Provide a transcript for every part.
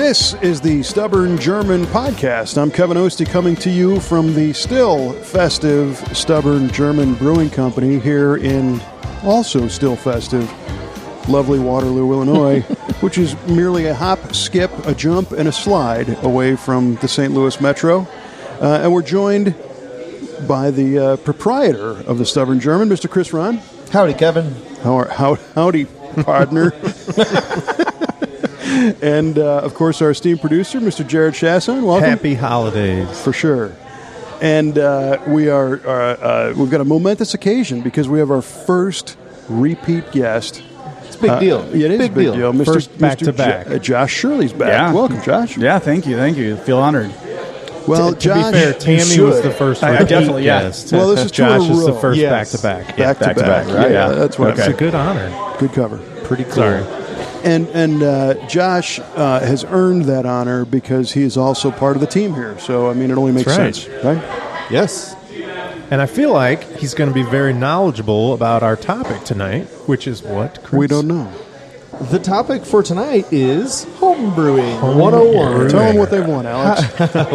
This is the Stubborn German Podcast. I'm Kevin Ostie coming to you from the still festive Stubborn German Brewing Company here in also still festive lovely Waterloo, Illinois, which is merely a hop, skip, a jump, and a slide away from the St. Louis Metro. And we're joined by the proprietor of the Stubborn German, Mr. Chris Ron. Howdy, Kevin. Howdy, partner. And, of course, our esteemed producer, Mr. Jared Chasson. Welcome. Happy holidays. For sure. And we've got a momentous occasion because we have our first repeat guest. It's a big deal. Yeah, it is a big deal. Mr. First back-to-back. Josh Shirley's back. Yeah. Welcome, Josh. Yeah, thank you. Feel honored. Well, to Josh, be fair, Tammy was the first I definitely, yeah. guest. Well, this is two Josh in a is the row. first Yes. back-to-back. back-to-back, right? Yeah, Yeah. that's right. It's a good honor. Good cover. Pretty cool. Sorry. And Josh has earned that honor because he is also part of the team here. So, I mean, it only makes That's sense, right? Yes. And I feel like he's going to be very knowledgeable about our topic tonight, which is what, Chris? We don't know. The topic for tonight is home brewing 101. Tell them what they want, Alex.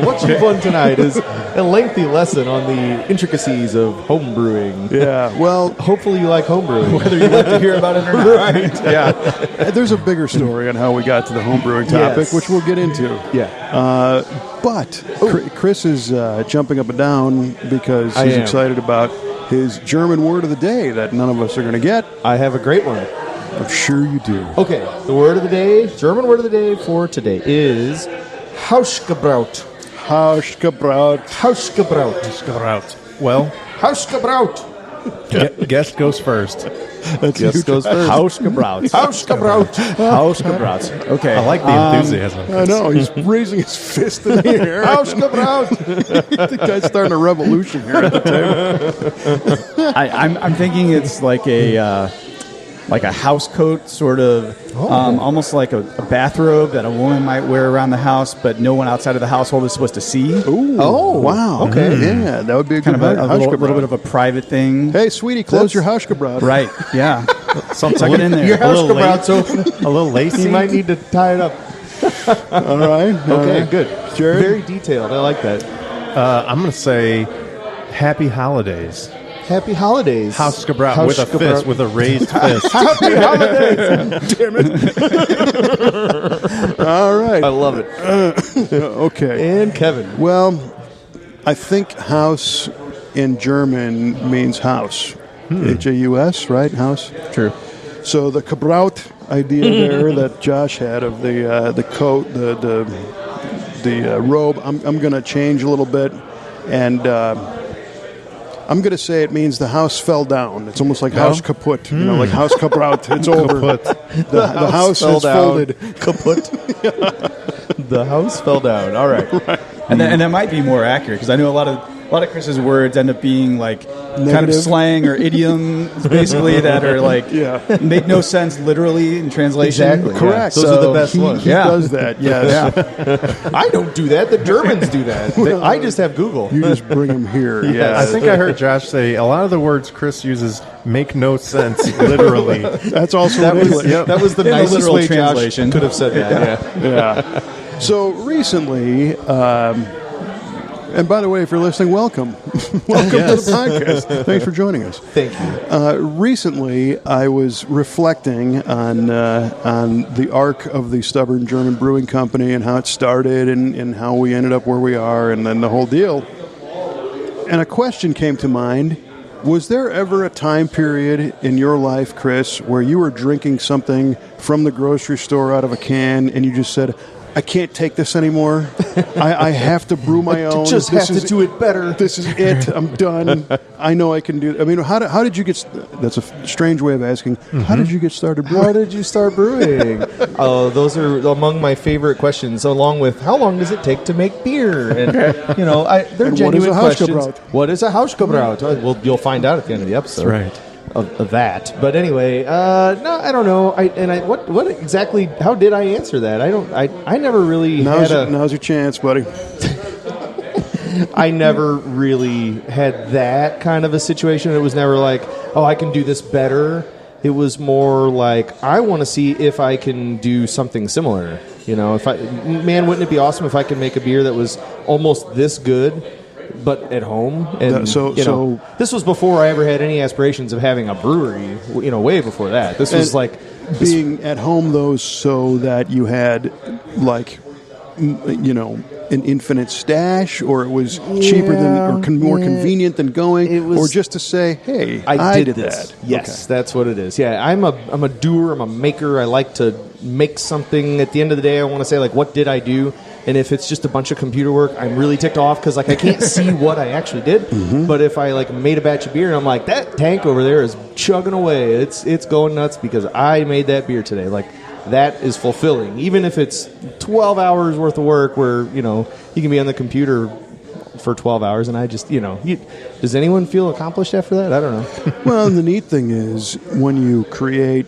What you've won tonight is a lengthy lesson on the intricacies of home brewing. Yeah, well, Hopefully you like home brewing, whether you like to hear about it or not. right. Yeah. There's a bigger story on how we got to the home brewing topic, Yes. which we'll get into. Yeah. But Chris is jumping up and down because I he's am. excited about his German word of the day that none of us are going to get. I have a great one. I'm sure you do. Okay, the word of the day, German word of the day for today is Hausgebraut. Hausgebraut. Hausgebraut. Well, Hausgebraut. guest goes first. Guess goes first. Hausgebraut. Hausgebraut. Hausgebraut. Okay. I like the enthusiasm. I know, he's raising his fist in the air. Hausgebraut. The guy's starting a revolution here at the table. I'm thinking it's like a house coat, sort of, almost like a bathrobe that a woman might wear around the house, but no one outside of the household is supposed to see. Ooh. Oh, wow. okay. Yeah, that would be a Kind good of a little bit of a private thing. Hey, sweetie, close your Hausgebraut. Right, yeah. Tuck it in there. Your A little Hausgebraut's open. A little lacy. You might need to tie it up. All right. Okay, good. Jared? Very detailed. I like that. I'm going to say happy holidays. Happy holidays. Hausgebraut with a fist, with a raised fist. Happy holidays. Damn it. All right. I love it. Okay. And Kevin. Well, I think house in German means house. H-A-U-S, right? House. True. So the Gebraut idea there that Josh had of the coat, the robe, I'm going to change a little bit, and I'm going to say it means the house fell down. It's almost like house kaput, like house Gebraut. It's over. The house fell has down. folded. Kaput. The house fell down. All right. And that might be more accurate because I know a lot of Chris's words end up being like kind of Negative. slang or idioms, basically that are like make no sense literally in translation. Exactly. Correct. Those are the best ones. He does that, yes. I don't do that. The Germans do that. I just have Google. You just bring him here. Yes. Yeah. I think I heard Josh say a lot of the words Chris uses make no sense, literally. That's also That in was, English. that was the In the nicest literal way Josh translation. could have said that. Yeah. Yeah. So recently, and by the way, if you're listening, welcome. Welcome to the podcast. Thanks for joining us. Thank you. Recently, I was reflecting on the arc of the Stubborn German Brewing Company and how it started and how we ended up where we are and then the whole deal. And a question came to mind. Was there ever a time period in your life, Chris, where you were drinking something from the grocery store out of a can and you just said, I can't take this anymore. I have to brew my own. Just have to do it better. This is it. I'm done. I know I can do it. I mean, how did you get... That's a strange way of asking. How did you get started brewing? How did you start brewing? Oh, those are among my favorite questions, along with how long does it take to make beer? And, they're And genuine what is a questions. Hausgebraut? What is a Hausgebraut? Well, you'll find out at the end of the episode. That's right. Of that. But anyway, no, I don't know. What exactly, how did I answer that? I never really Now's your chance, buddy. I never really had that kind of a situation. It was never like, oh, I can do this better. It was more like, I want to see if I can do something similar. Wouldn't it be awesome if I could make a beer that was almost this good, but at home? And So this was before I ever had any aspirations of having a brewery. Way before that. This was like being at home, though, so that you had like an infinite stash, or it was cheaper more convenient than going, or just to say, hey, I did this. That. Yes, that's what it is. Yeah, I'm a doer. I'm a maker. I like to make something. At the end of the day, I want to say, like, what did I do? And if it's just a bunch of computer work, I'm really ticked off because, like, I can't see what I actually did. Mm-hmm. But if I, like, made a batch of beer and I'm like, that tank over there is chugging away, it's going nuts because I made that beer today. Like, that is fulfilling. Even if it's 12 hours worth of work where, you can be on the computer for 12 hours and I just, does anyone feel accomplished after that? I don't know. Well, and the neat thing is when you create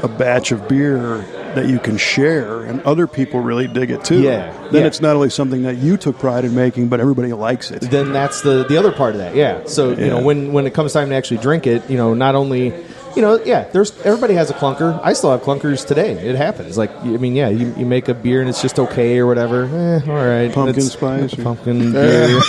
a batch of beer that you can share and other people really dig it too. Then it's not only something that you took pride in making, but everybody likes it. Then that's the other part of that. Yeah. So, when it comes time to actually drink it, not only, everybody has a clunker. I still have clunkers today. It happens. Like, you make a beer and it's just okay or whatever. All right. Pumpkin spice. Pumpkin beer.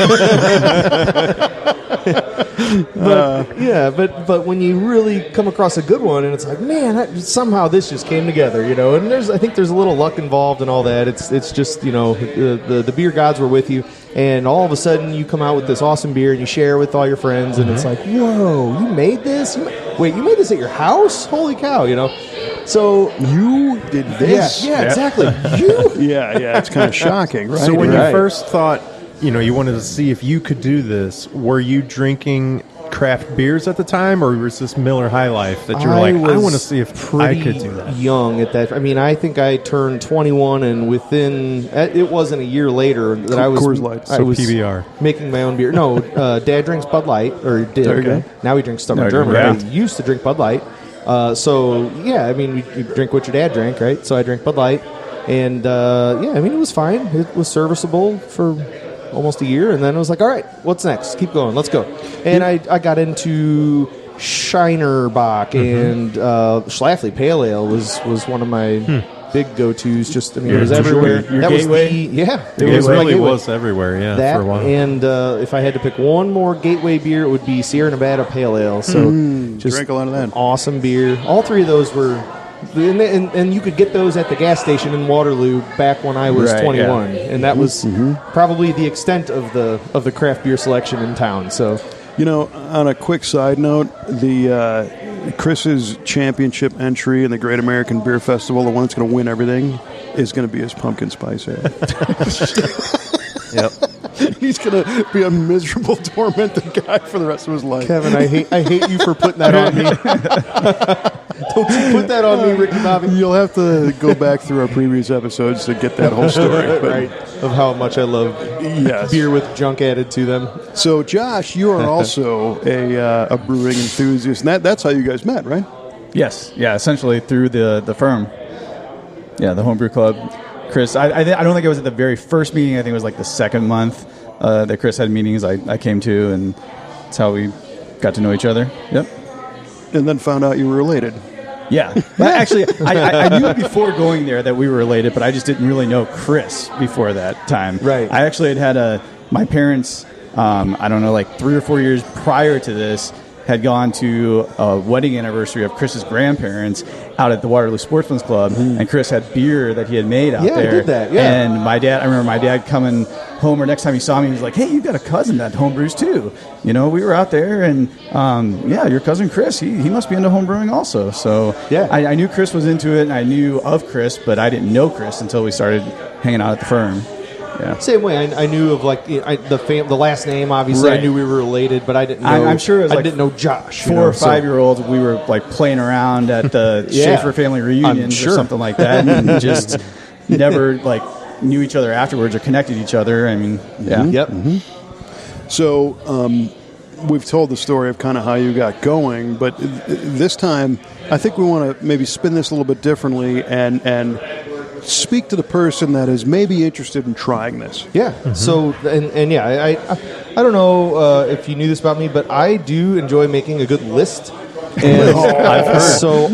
But when you really come across a good one and it's like, man, somehow this just came together, and I think there's a little luck involved in all that. It's just, the beer gods were with you, and all of a sudden you come out with this awesome beer and you share with all your friends, and it's like, whoa, you made this? Wait, you made this at your house? Holy cow, So you did this? Yeah, exactly. You? Yeah, it's kind of shocking, right? So when you first thought, you wanted to see if you could do this, were you drinking craft beers at the time, or was this Miller High Life that you were like, I want to see if I could do that? Young at that. I think I turned 21, and within it wasn't a year later that I was Coors Light. So PBR making my own beer. No, Dad drinks Bud Light, or did. Okay. Now he drinks Stubborn German. Yeah. I used to drink Bud Light. You drink what your dad drank, right? So I drank Bud Light, and it was fine. It was serviceable for almost a year, and then I was like, all right, what's next? Keep going, let's go. And I got into Shinerbach, and Schlafly Pale Ale was one of my big go-tos. Just, it was everywhere. That gateway? Was really was everywhere, that, for a while. And if I had to pick one more gateway beer, it would be Sierra Nevada Pale Ale. So just drank a lot of that. Awesome beer. All three of those were... And you could get those at the gas station in Waterloo back when I was 21, and that was probably the extent of the craft beer selection in town. So, on a quick side note, the Chris's championship entry in the Great American Beer Festival, the one that's going to win everything, is going to be his pumpkin spice ale. Yep. He's going to be a miserable, tormented guy for the rest of his life. Kevin, I hate you for putting that on me. Don't you put that on me, Ricky Bobby. You'll have to go back through our previous episodes to get that whole story. Right, of how much I love beer with junk added to them. So, Josh, you are also a brewing enthusiast, and that's how you guys met, right? Yes, essentially through the firm. Yeah, the Home Brew Club. Chris, I don't think it was at the very first meeting. I think it was like the second month that Chris had meetings I came to, and that's how we got to know each other. Yep. And then found out you were related. Yeah. But actually, I knew before going there that we were related, but I just didn't really know Chris before that time. Right. I actually had my parents, I don't know, like 3 or 4 years prior to this, had gone to a wedding anniversary of Chris's grandparents out at the Waterloo Sportsman's Club, and Chris had beer that he had made out there. Yeah, I did that, yeah. And I remember my dad coming home, or next time he saw me, he was like, hey, you've got a cousin that homebrews too. We were out there, and your cousin Chris, he must be into homebrewing also. So yeah. I knew Chris was into it, and I knew of Chris, but I didn't know Chris until we started hanging out at the firm. Yeah. Same way, I knew of the last name. Obviously, right. I knew we were related, but I didn't know. I'm sure it was I didn't know Josh. 4 or 5 year olds. We were like playing around at the Schaefer family reunions or something like that, and just never like knew each other afterwards or connected each other. I mean, yeah. Yep. Mm-hmm. So we've told the story of kind of how you got going, but this time I think we want to maybe spin this a little bit differently and speak to the person that is maybe interested in trying this. Yeah. Mm-hmm. So, I don't know if you knew this about me, but I do enjoy making a good list And I've heard. So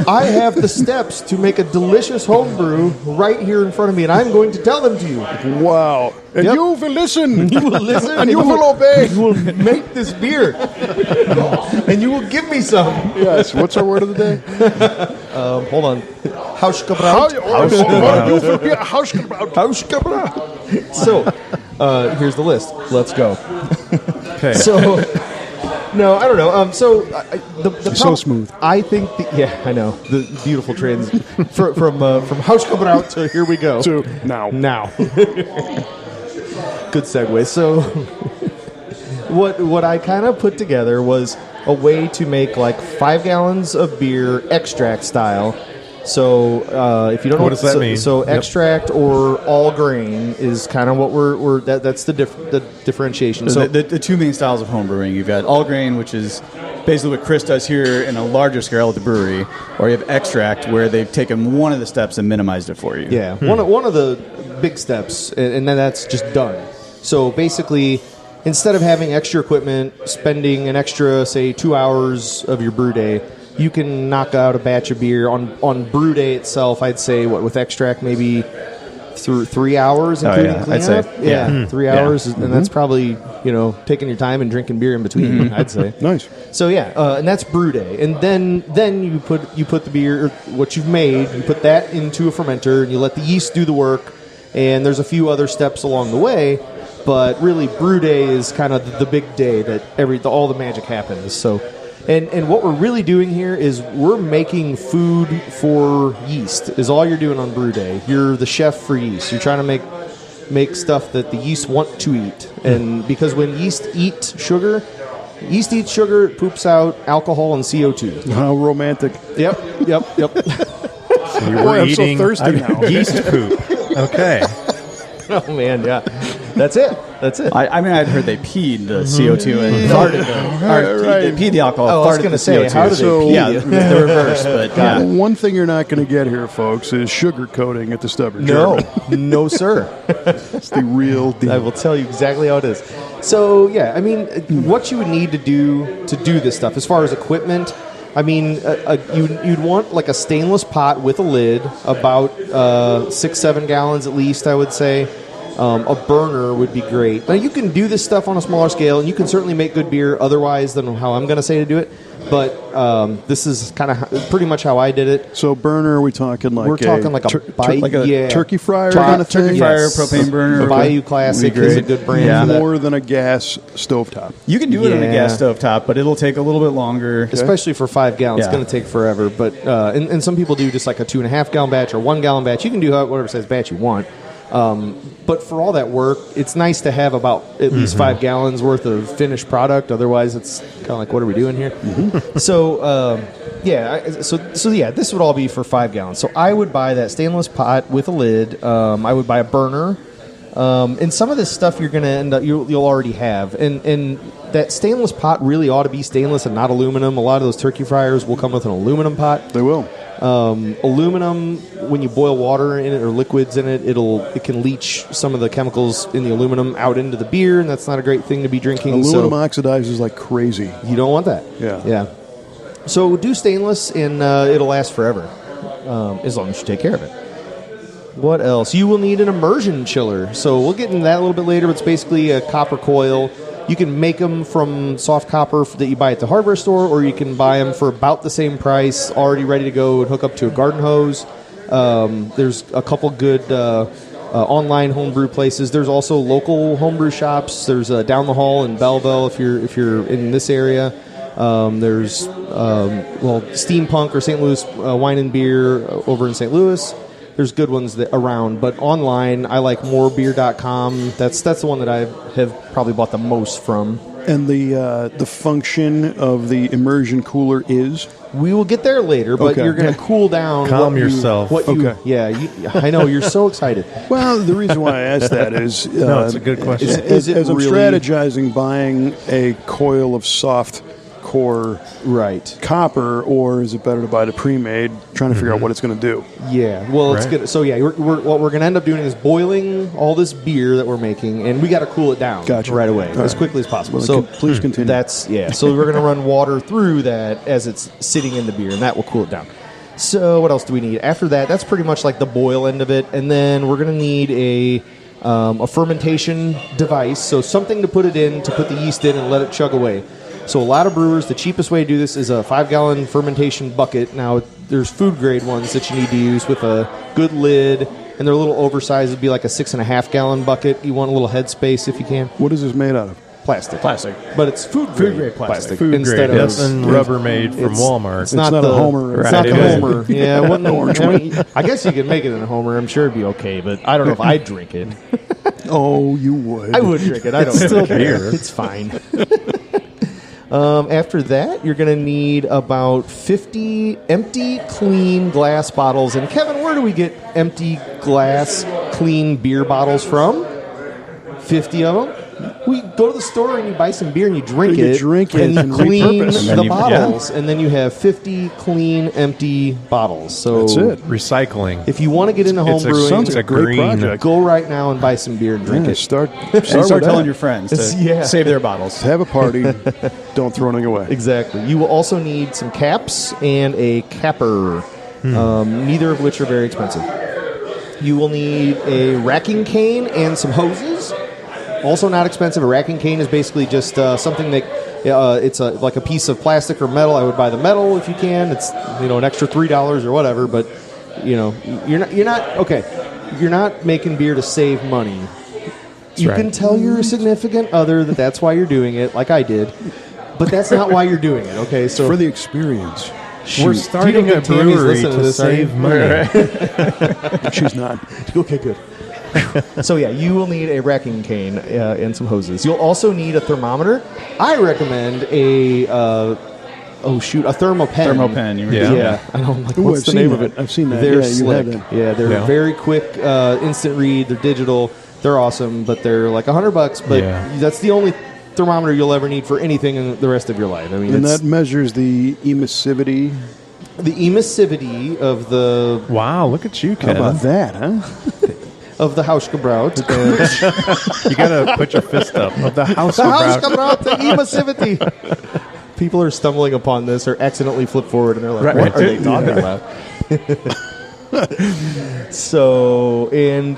I have the steps to make a delicious home brew right here in front of me, and I'm going to tell them to you. Wow. And Yep. you will listen. You will listen, and you will obey. You will make this beer, and you will give me some. Yes. What's our word of the day? Hold on. Hausgebraut. Hausgebraut. So, here's the list. Let's go. Okay. So, no, I don't know. The So smooth. I think, I know the beautiful trends from Hausgebraut to here we go. To now. Good segue. So, what I kind of put together was a way to make like 5 gallons of beer extract style. So if you don't know What does that mean? So extract or all grain is kind of what that's the differentiation. So So the two main styles of home brewing, you've got all grain, which is basically what Chris does here in a larger scale at the brewery, or you have extract, where they've taken one of the steps and minimized it for you. yeah, one of the big steps, and then that's just done. So basically, instead of having extra equipment, spending an extra, say, 2 hours of your brew day, you can knock out a batch of beer on brew day itself. I'd say with extract maybe through 3 hours, including I'd cleanup. say, 3 hours, and that's probably taking your time and drinking beer in between. I'd say. Nice. So and that's brew day, and then you put the beer, what you've made, you put that into a fermenter, and you let the yeast do the work. And there's a few other steps along the way, but really brew day is kind of the big day that all the magic happens. So. And what we're really doing here is we're making food for yeast, is all you're doing on brew day. You're the chef for yeast. You're trying to make stuff that the yeast want to eat. And because when yeast eats sugar, it poops out alcohol and CO2. How romantic. Yep. So you Boy, were I'm so eating thirsty now. yeast poop. Okay. Oh, man, yeah. That's it. I mean, I'd heard they peed the CO2 and farted they peed the alcohol. Oh, I was farted going to the say, CO2. how do they pee? Yeah, the reverse, but yeah. One thing you're not going to get here, folks, is sugar coating at the Stubborn German. No, sir. It's the real deal. I will tell you exactly how it is. So, I mean, what you would need to do this stuff, as far as equipment, I mean, you'd want like a stainless pot with a lid, about 6-7 gallons at least, I would say. A burner would be great. Now, you can do this stuff on a smaller scale, and you can certainly make good beer otherwise than how I'm going to say to do it. But this is kind of pretty much how I did it. So burner, are we talking like We're talking like a turkey fryer kind of thing? Turkey fryer, propane burner. The Bayou Classic is a good brand. Yeah. For that. More than a gas stovetop. You can do it on a Yeah. gas stovetop, but it'll take a little bit longer. Especially for 5 gallons. It's Yeah. going to take forever. But and some people do just like a 2.5 gallon batch or 1 gallon batch. You can do whatever size batch you want. But for all that work, it's nice to have about at least 5 gallons worth of finished product. Otherwise, it's kind of like, what are we doing here? So, this would all be for 5 gallons. So I would buy that stainless pot with a lid. I would buy a burner. And some of this stuff you're going to end up, you'll already have. And that stainless pot really ought to be stainless and not aluminum. A lot of those turkey fryers will come with an aluminum pot. They will. Aluminum, when you boil water in it or liquids in it, it can leach some of the chemicals in the aluminum out into the beer, and that's not a great thing to be drinking. Aluminum oxidizes like crazy. You don't want that. Yeah. So do stainless, and it'll last forever, as long as you take care of it. What else? You will need an immersion chiller. So we'll get into that a little bit later, but it's basically a copper coil. You can make them from soft copper that you buy at the hardware store, or you can buy them for about the same price, already ready to go and hook up to a garden hose. There's a couple good online homebrew places. There's also local homebrew shops. There's down the hall in Belleville if you're in this area. There's Steampunk or St. Louis Wine and Beer over in St. Louis. There's good ones around, but online I like morebeer.com. That's the one that I have probably bought the most from. And the function of the immersion cooler is? We will get there later, but Okay. you're going to cool down. Calm yourself. Okay. I know you're so excited. Well, the reason why I asked that is No, it's a good question. Is it as I'm really- strategizing buying a coil of soft core Right. copper, or is it better to buy the pre-made, trying to figure out what it's going to do? Yeah. Well, it's Right. good. So, yeah, what we're going to end up doing is boiling all this beer that we're making, and we got to cool it down Gotcha. right away, All as right. quickly as possible. Well, So, please continue. that's, yeah. So, we're going to run water through that as it's sitting in the beer, and that will cool it down. So, what else do we need? After that, that's pretty much like the boil end of it, and then we're going to need a fermentation device, so something to put it in, to put the yeast in and let it chug away. So a lot of brewers, the cheapest way to do this is a 5-gallon fermentation bucket. Now, there's food-grade ones that you need to use with a good lid, and they're a little oversized. It'd be like a 6.5-gallon bucket. You want a little headspace if you can. What is this made out of? Plastic. Plastic. But it's food-grade plastic. Food instead grade. of Nothing Rubbermaid from Walmart. It's not not the a Homer. It's Right, not it the isn't. Homer. Yeah, it wasn't the orange one. I guess you could make it in a Homer. I'm sure it'd be okay, but I don't know if I'd drink it. Oh, you would. I would drink it. I don't It's still care. beer. It's fine. After that, you're going to need about 50 empty, clean glass bottles. And Kevin, where do we get empty glass, clean beer bottles from? 50 of them. We go to the store and you buy some beer and you drink You it. drink it and and clean repurpose. And the then you- bottles, and then you have 50 clean, empty bottles. So That's it. Recycling. if you want to get into home It's a- brewing, sounds it's like a a great green project. go right now and buy some beer and drink Yeah, it. start And start with telling that. your friends to Yeah. save their bottles. Have a party. Don't throw anything away. Exactly. You will also need some caps and a capper, neither of which are very expensive. You will need a racking cane and some hoses. Also not expensive. A racking cane is basically just something that it's like a piece of plastic or metal. I would buy the metal if you can. It's an extra $3 or whatever. But you're not making beer to save money. You right. can tell your significant other that that's why you're doing it, like I did. But that's not why you're doing it, okay? So For the experience. We're Do starting you know a that Tammy's brewery listening to to this, are you? save money. She's not. Okay, good. So yeah, you will need a racking cane and some hoses. You'll also need a thermometer. I recommend a thermopen. Thermopen. You Yeah. Yeah, I don't like Ooh, what's I've the seen name that. of it. I've seen that. They're Yeah, you slick. have that. Yeah, they're Yeah. very quick, instant read. They're digital. They're awesome, but they're like $100. But Yeah. that's the only thermometer you'll ever need for anything in the rest of your life. I mean, And it's that measures the emissivity. the emissivity of the Wow, look at you, How Kevin. about that, huh? Hausgebraut. You got to put your fist up. Of the house. The Hausgebraut, the emissivity. People are stumbling upon this or accidentally flip forward and they're like, Right. what are they talking about? So, and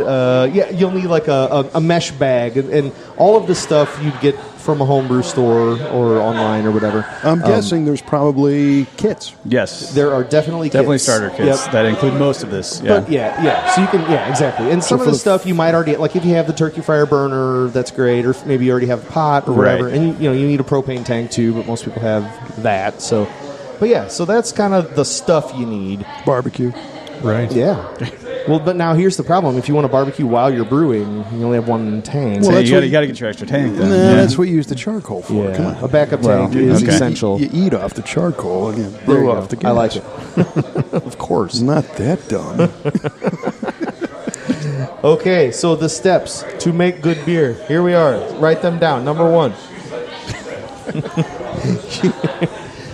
you'll need like a mesh bag and all of the stuff you'd get from a homebrew store or online or whatever. I'm guessing there's probably kits. Yes. There are definitely kits. Starter kits Yep. that include most of this. Yeah. But yeah. So you can, exactly. And some of for the the- stuff you might already, like if you have the turkey fryer burner, that's great. Or maybe you already have a pot or whatever. Right. And you need a propane tank too, but most people have that. So, but yeah, so that's kind of the stuff you need. Barbecue. Right. Yeah. Well, but now here's the problem. If you want to barbecue while you're brewing, you only have one tank. Well, So that's you what- got to get your extra tank. Then. Nah, Yeah. that's what you use the charcoal for. yeah. Come on. A backup Well, tank is okay. essential. You eat off the charcoal and you There brew you off go. the gas. I like it. Of course. It's not that dumb. Okay, so the steps to make good beer. Here we are. Write them down. Number 1.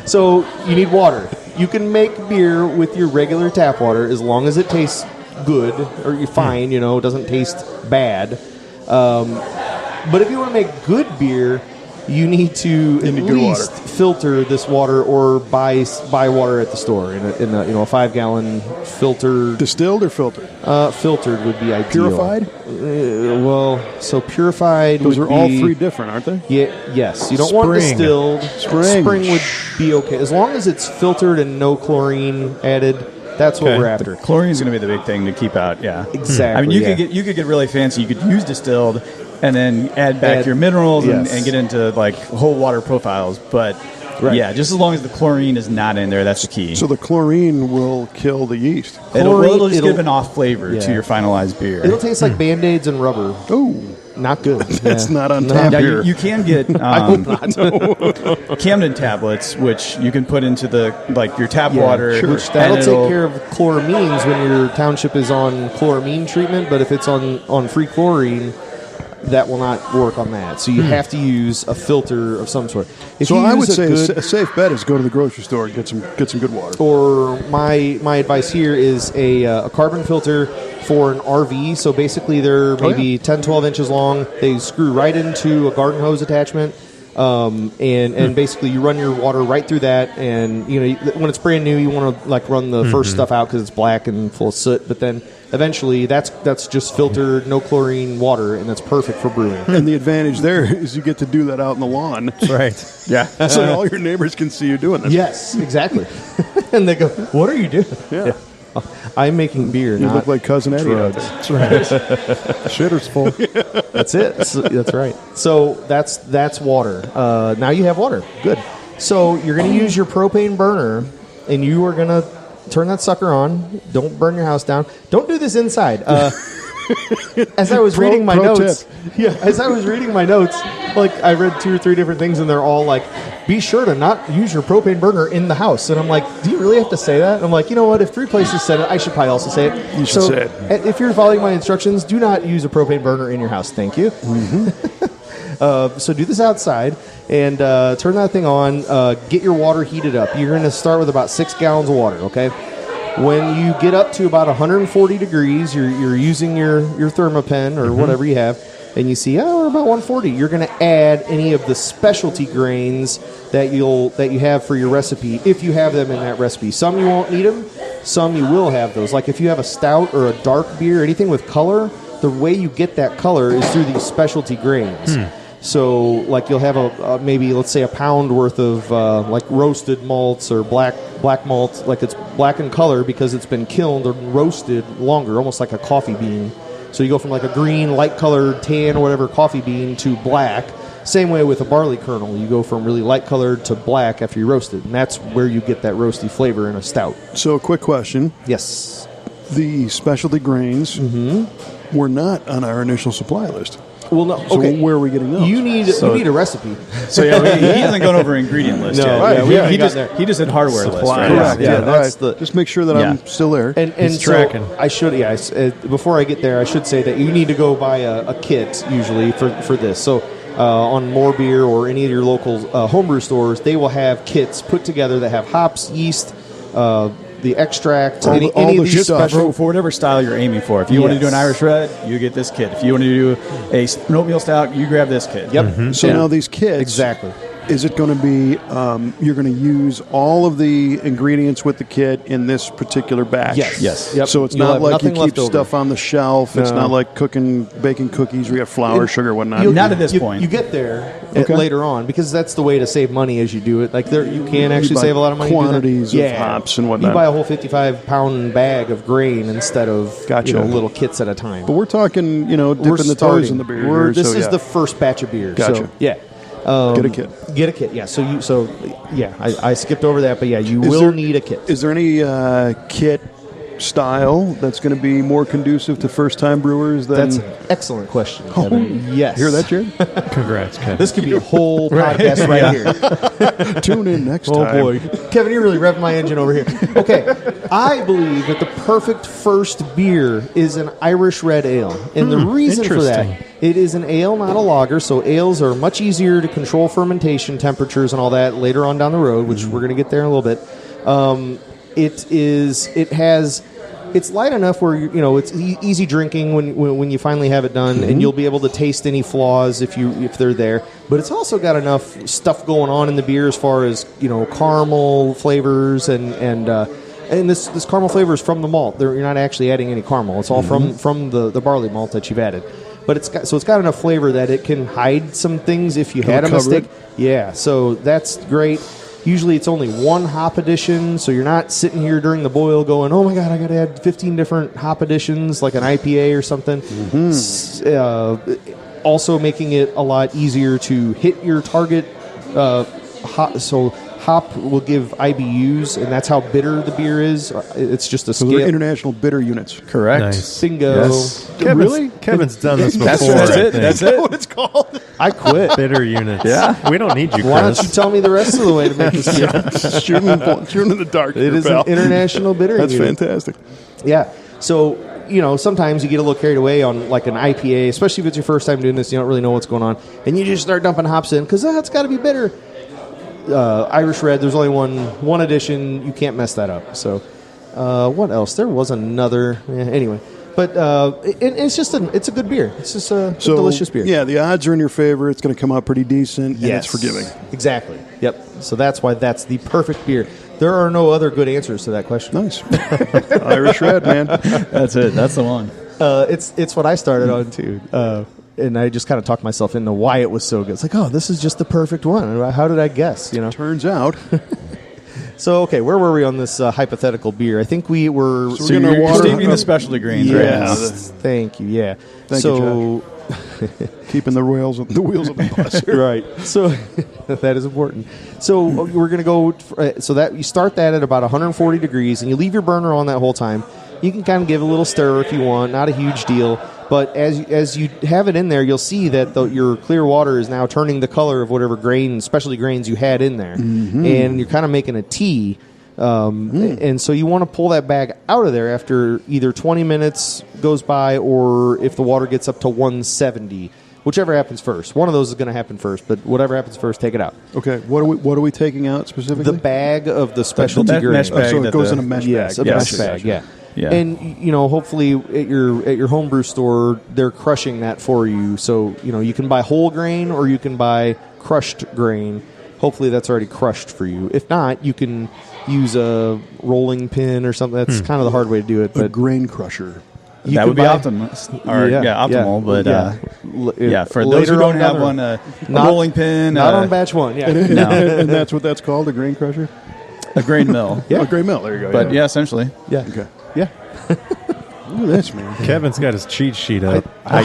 So you need water. You can make beer with your regular tap water as long as it tastes good or you're fine. It doesn't taste bad. But if you want to make good beer, you need to at need good least filter this water or buy water at the store in a 5-gallon filter. Distilled or filtered? Filtered would be ideal. Purified? So purified. Those would are all be- three different, aren't they? Yeah, yes. You don't want Spring. distilled. Spring. would be okay as long as it's filtered and no chlorine added. That's what Okay. we're after. Chlorine is going to be the big thing to keep out. Yeah. Exactly. I mean, yeah. you could get really fancy. You could use distilled, and then add back Add- your minerals yes. and get into like whole water profiles. But Right. yeah, just as long as the chlorine is not in there, that's the key. So the chlorine will kill the yeast. It'll just it'll- give an off flavor Yeah. to your finalized beer. It'll taste like Band-Aids and rubber. Oh, Not good. that's Yeah. not on tap yeah, here. you can get Camden tablets, which you can put into your tap Yeah, water. sure. and That'll it'll- take care of chloramines when your township is on chloramine treatment. But if it's on free chlorine, that will not work on that. So you have to use a filter of some sort. If So you I use would say good, a safe bet is go to the grocery store and get some good water. or my advice here is a carbon filter for an RV. So basically they're maybe 10, 12 inches long. They screw right into a garden hose attachment. And basically you run your water right through that, and when it's brand new you want to run the first stuff out because it's black and full of soot, but then eventually that's just filtered, no chlorine water, and that's perfect for brewing. And the advantage there is you get to do that out in the lawn. Right. Yeah. So all your neighbors can see you doing this. Yes, exactly. And they go, "What are you doing?" Yeah. I'm making beer. You not look like Cousin Eddie out drugs. there. That's right. Shitter's full. That's it. That's right. So that's water. Now you have water. Good. So you're going to use your propane burner, and you are going to turn that sucker on. Don't burn your house down. Don't do this inside. As I was reading my notes, as I was reading my notes, I read 2 or 3 different things, and they're all like, "Be sure to not use your propane burner in the house." And I'm like, "Do you really have to say that?" And I'm like, you know what? If 3 places said it, I should probably also say it. You should say it. If you're following my instructions, do not use a propane burner in your house. Thank you. So do this outside and turn that thing on. Get your water heated up. You're going to start with about 6 gallons of water, okay? When you get up to about 140 degrees, you're using your Thermapen or whatever you have, and you see, we're about 140. You're going to add any of the specialty grains that you have for your recipe, if you have them in that recipe. Some you won't need them, some you will have those. Like if you have a stout or a dark beer, anything with color, the way you get that color is through these specialty grains. So, you'll have maybe, let's say, a pound worth of roasted malts or black malt. It's black in color because it's been kilned or roasted longer, almost like a coffee bean. So you go from a green, light-colored, tan or whatever coffee bean to black. Same way with a barley kernel. You go from really light-colored to black after you roast it. And that's where you get that roasty flavor in a stout. So a quick question. Yes. The specialty grains were not on our initial supply list. Well, no. So Okay. where are we getting those? You need a recipe. So he hasn't gone over ingredient list No, yet. right, we haven't he gotten just there. he just did hardware list. Supply. Right? Correct. Yeah, Yeah, that's all right. Just make sure that I'm still there. And He's so tracking. I should, before I get there, I should say that you need to go buy a kit usually for this. So on More Beer or any of your local homebrew stores, they will have kits put together that have hops, yeast, the extract, All any the of these shit stuff. special. For whatever style you're aiming for. If you want to do an Irish Red, you get this kit. If you want to do a oatmeal stout, you grab this kit. Yep. So now these kits, Exactly. is it going to be you're going to use all of the ingredients with the kit in this particular batch? Yes. Yep. So it's You'll not have like you nothing keep left over. stuff on the shelf. It's No. not like baking cookies where you have flour, sugar, whatnot. Not at this point. You get there Okay. later on because that's the way to save money as you do it. You can actually buy save a lot of money. doing that. quantities of hops and whatnot. You buy a whole 55-pound bag of grain instead of Gotcha. little kits at a time. But we're talking, dipping the toes in the beer. here, This so is yeah. the first batch of beer. Gotcha. So, yeah. Get a kit. Get a kit. Yeah. I skipped over that, but yeah, you Is will there- need a kit. Is there any kit style that's going to be more conducive to first-time brewers than... That's an excellent question, Kevin. Yes. Hear that, Jared? Congrats, Kevin. This could be a whole podcast right here. Tune in next Oh time. boy, Kevin, you're really revving my engine over here. Okay, I believe that the perfect first beer is an Irish red ale, and the reason for that, interesting. it is an ale, not a lager. So ales are much easier to control fermentation temperatures and all that later on down the road, which we're going to get there in a little bit. It's light enough where it's easy drinking when you finally have it done, and you'll be able to taste any flaws if they're there. But it's also got enough stuff going on in the beer as far as caramel flavors and this caramel flavor is from the malt. You're not actually adding any caramel. It's all from the barley malt that you've added. But it's got enough flavor that it can hide some things if you had a cover mistake. it. Yeah, so that's great. Usually it's only one hop addition, so you're not sitting here during the boil going, oh my God, I got to add 15 different hop additions like an IPA or something. Also making it a lot easier to hit your target hop. So hop will give IBUs, and that's how bitter the beer is. It's just a So scale. they're international bitter units. Correct. Nice. Bingo. Yes. Kevin's done this before. That's I it. think. That's it. What it's called? I quit. Bitter units. Yeah. We don't need you, Why don't you Chris. tell me the rest of the way to make this beer? shooting in the dark. It is an international bitter That's unit. fantastic. Yeah. So sometimes you get a little carried away on like an IPA, especially if it's your first time doing this. You don't really know what's going on, and you just start dumping hops in because it's got to be bitter. Irish Red, there's only one addition. You can't mess that up. So, what else? There was another. Anyway. But it's a good beer. It's just a delicious beer. Yeah, the odds are in your favor. It's going to come out pretty decent, and it's forgiving. Exactly. Yep. So that's why that's the perfect beer. There are no other good answers to that question. Nice. Irish Red, man. That's it. That's the one. It's what I started on, too. And I just kind of talked myself into why it was so good. It's like, this is just the perfect one. How did I guess? Turns out. So, okay, where were we on this hypothetical beer? I think we were... So we're going to water... steeping the specialty grains right now. Thank you, yeah. Thank you, Josh. Keeping the wheels of the bus here. Right. So, that is important. So, we're going to go... So, that you start that at about 140 degrees, and you leave your burner on that whole time. You can kind of give a little stir if you want. Not a huge deal. But as you have it in there, you'll see that your clear water is now turning the color of whatever specialty grains you had in there. Mm-hmm. And you're kind of making a tea. And so you want to pull that bag out of there after either 20 minutes goes by or if the water gets up to 170. Whichever happens first. One of those is going to happen first, but whatever happens first, take it out. Okay. What are we taking out specifically? The bag of the specialty grain. Mesh bag so it goes in a mesh bag. Yes, a mesh bag, yeah. Yeah. And hopefully at your homebrew store they're crushing that for you. So you can buy whole grain or you can buy crushed grain. Hopefully that's already crushed for you. If not, you can use a rolling pin or something. That's kind of the hard way to do it. But a grain crusher. That would be optimal. But for those who don't have one, a rolling pin, not on batch one. Yeah, and that's what that's called, a grain crusher, a grain mill. Yeah, a grain mill. There you go. But essentially, yeah. Okay. Yeah. Look at this, man. Kevin's got his cheat sheet up. I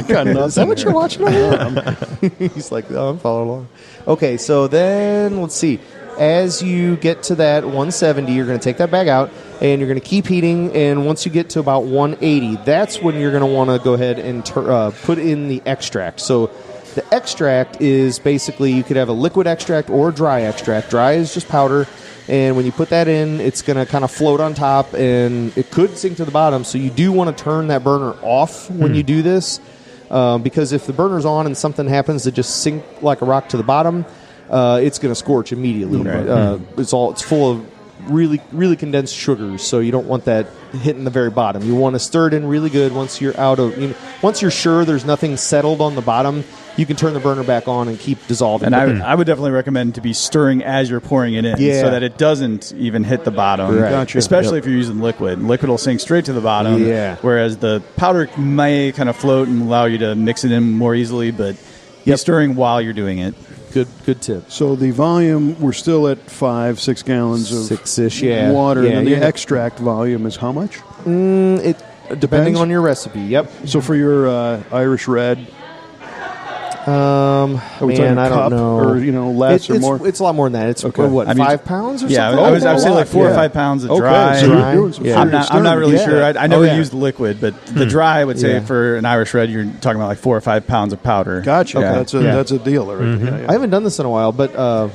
got nothing. Is that what you're watching over here? He's like, I'm following along. Okay, so then let's see. As you get to that 170, you're going to take that bag out, and you're going to keep heating. And once you get to about 180, that's when you're going to want to go ahead and put in the extract. So the extract is basically you could have a liquid extract or a dry extract. Dry is just powder. And when you put that in, it's going to kind of float on top, and it could sink to the bottom. So you do want to turn that burner off when you do this, because if the burner's on and something happens to just sink like a rock to the bottom, it's going to scorch immediately. Right. It's full of really, really condensed sugars, so you don't want that hitting the very bottom. You want to stir it in really good once you're once you're sure there's nothing settled on the bottom. You can turn the burner back on and keep dissolving. And I would definitely recommend to be stirring as you're pouring it in so that it doesn't even hit the bottom. Right. Gotcha. Especially if you're using liquid. Liquid will sink straight to the bottom, whereas the powder may kind of float and allow you to mix it in more easily, but be stirring while you're doing it. Good tip. So the volume, we're still at 5-6 gallons of 6-ish, water, and the extract volume is how much? Depending on your recipe, yep. So for your Irish Red... I don't know. Or, less or more? It's a lot more than that. It's 5 pounds or something? I would say like 4 or 5 pounds of dry. So you're doing some I'm not really sure. I never used liquid, but the dry, I would say for an Irish Red, you're talking about like 4 or 5 pounds of powder. Gotcha. Okay. That's a deal. Right? I haven't done this in a while, but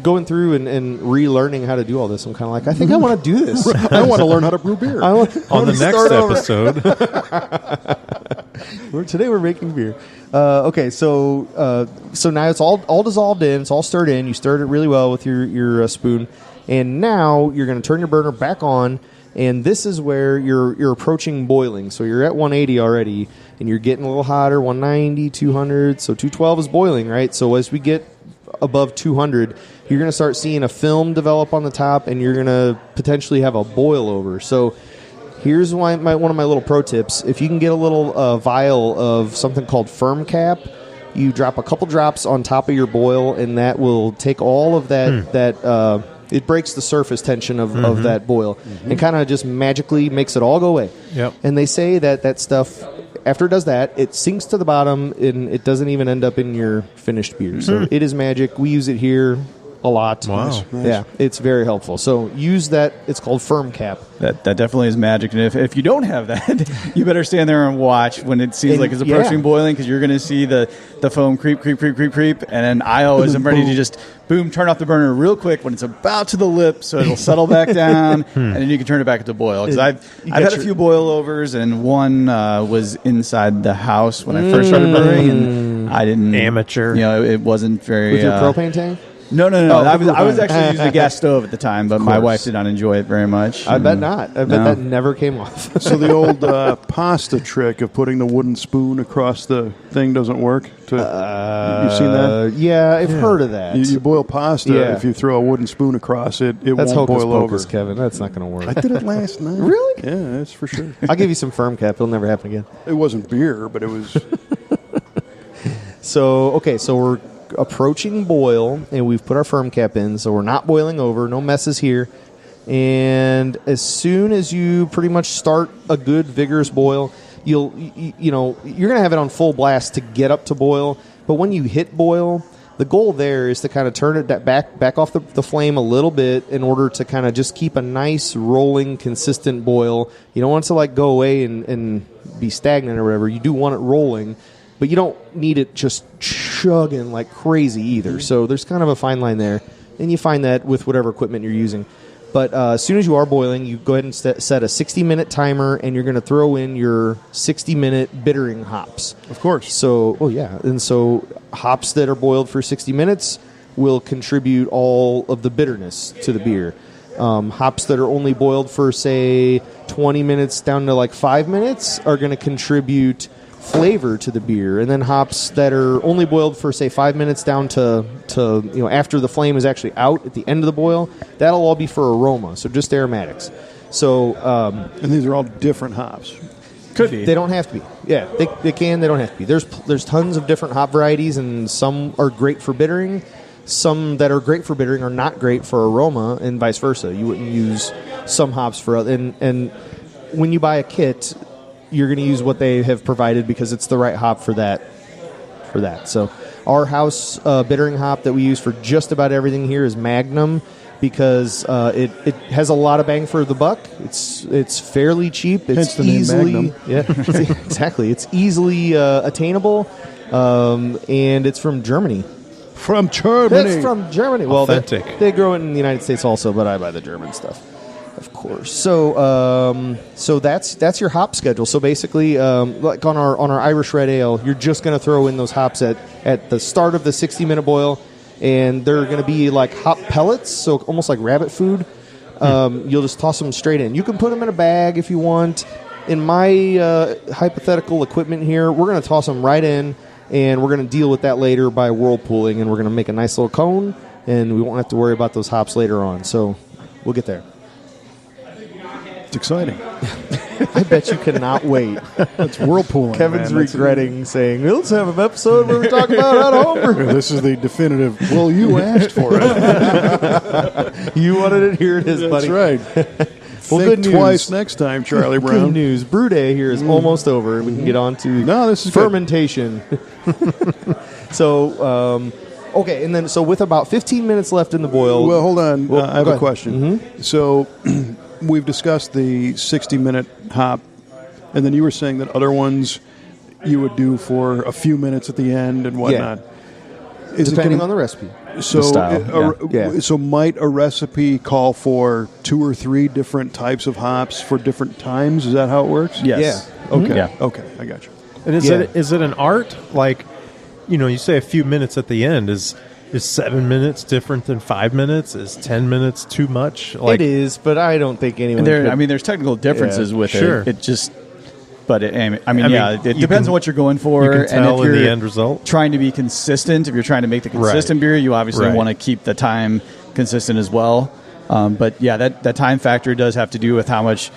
going through and relearning how to do all this, I'm kind of like, I think I want to do this. I want to learn how to brew beer. On the next episode. Today we're making beer. Okay, so now it's all dissolved in. It's all stirred in. You stirred it really well with your spoon, and now you're going to turn your burner back on. And this is where you're approaching boiling. So you're at 180 already, and you're getting a little hotter. 190, 200. So 212 is boiling, right? So as we get above 200, you're going to start seeing a film develop on the top, and you're going to potentially have a boil over. So here's one of my little pro tips. If you can get a little vial of something called firm cap, you drop a couple drops on top of your boil, and that will take all of that it breaks the surface tension of that boil and kind of just magically makes it all go away. Yep. And they say that stuff, after it does that, it sinks to the bottom and it doesn't even end up in your finished beer. So it is magic. We use it here a lot. Wow. Nice. Yeah, it's very helpful. So use that. It's called firm cap. That definitely is magic. And if you don't have that, you better stand there and watch when it seems like it's approaching boiling, because you're going to see the foam creep. And then I always am ready to just, boom, turn off the burner real quick when it's about to the lip so it'll settle back down, and then you can turn it back to boil. Because I've had a few boilovers, and one was inside the house when I first started brewing, and I didn't... Amateur. It wasn't very... With your propane tank? No. I was actually using a gas stove at the time, but my wife did not enjoy it very much. I bet not. I bet that never came off. So the old pasta trick of putting the wooden spoon across the thing doesn't work? You've seen that? Yeah, I've heard of that. You boil pasta, Yeah. if you throw a wooden spoon across it, That's won't hocus boil pocus, over. Kevin. That's not going to work. I did it last night. Really? Yeah, that's for sure. I'll give you some firm cap. It'll never happen again. It wasn't beer, but it was... So we're approaching boil, and we've put our firm cap in, so we're not boiling over, no messes here. And as soon as you pretty much start a good vigorous boil, you're going to have it on full blast to get up to boil. But when you hit boil, the goal there is to kind of turn it back off the flame a little bit in order to kind of just keep a nice rolling, consistent boil. You don't want it to like go away and be stagnant or whatever. You do want it rolling, but you don't need it just chugging like crazy either. So there's kind of a fine line there, and you find that with whatever equipment you're using. But as soon as you are boiling, you go ahead and set a 60-minute timer, and you're going to throw in your 60-minute bittering hops. Of course. So, and so hops that are boiled for 60 minutes will contribute all of the bitterness to the beer. Hops that are only boiled for, say, 20 minutes down to like 5 minutes are going to contribute flavor to the beer, and then hops that are only boiled for, say, 5 minutes down to after the flame is actually out at the end of the boil, that'll all be for aroma, so just aromatics. So and these are all different hops. Could be. They don't have to be. Yeah, they can. They don't have to be. There's tons of different hop varieties, and some are great for bittering. Some that are great for bittering are not great for aroma, and vice versa. You wouldn't use some hops for other. And when you buy a kit, you're going to use what they have provided because it's the right hop for that. So our house bittering hop that we use for just about everything here is Magnum, because it has a lot of bang for the buck. It's fairly cheap. It's Hence the name easily Magnum. Yeah, exactly. It's easily attainable, and it's from Germany. From Germany. It's from Germany. Well, Authentic. they grow it in the United States also, but I buy the German stuff, of course. So that's your hop schedule. So basically, like on our Irish Red Ale, you're just going to throw in those hops at the start of the 60-minute boil, and they're going to be like hop pellets, so almost like rabbit food. You'll just toss them straight in. You can put them in a bag if you want. In my hypothetical equipment here, we're going to toss them right in, and we're going to deal with that later by whirlpooling, and we're going to make a nice little cone, and we won't have to worry about those hops later on. So we'll get there. It's exciting. I bet you cannot wait. It's whirlpooling. Kevin's man. regretting saying, let's have an episode where we talk about how to homebrew. This is the definitive. Well, you asked for it. You wanted it, here it is, buddy. That's right. Well, Think good news. twice next time, Charlie Good Brown. news. Brew day here is almost over. We can get on to This is good. fermentation. So, okay, and then so with about 15 minutes left in the boil. Well, hold on. Well, I have go a ahead. question. So we've discussed the 60-minute hop, and then you were saying that other ones you would do for a few minutes at the end and whatnot. Depending on the recipe. So, style, yeah. So might a recipe call for 2 or 3 different types of hops for different times? Is that how it works? Yes. Yeah. Okay. Yeah. Okay. I got you. And is it an art? Like, you say a few minutes at the end. Is 7 minutes different than 5 minutes? Is 10 minutes too much? Like, It is, but I don't think anyone And could. there's technical differences with sure. it. It just, but it you depends can- on what you're going for. you can and tell if in you're the end result. trying to be consistent, if you're trying to make the consistent beer, you obviously Right. want to keep the time consistent as well. But yeah, that time factor does have to do with how much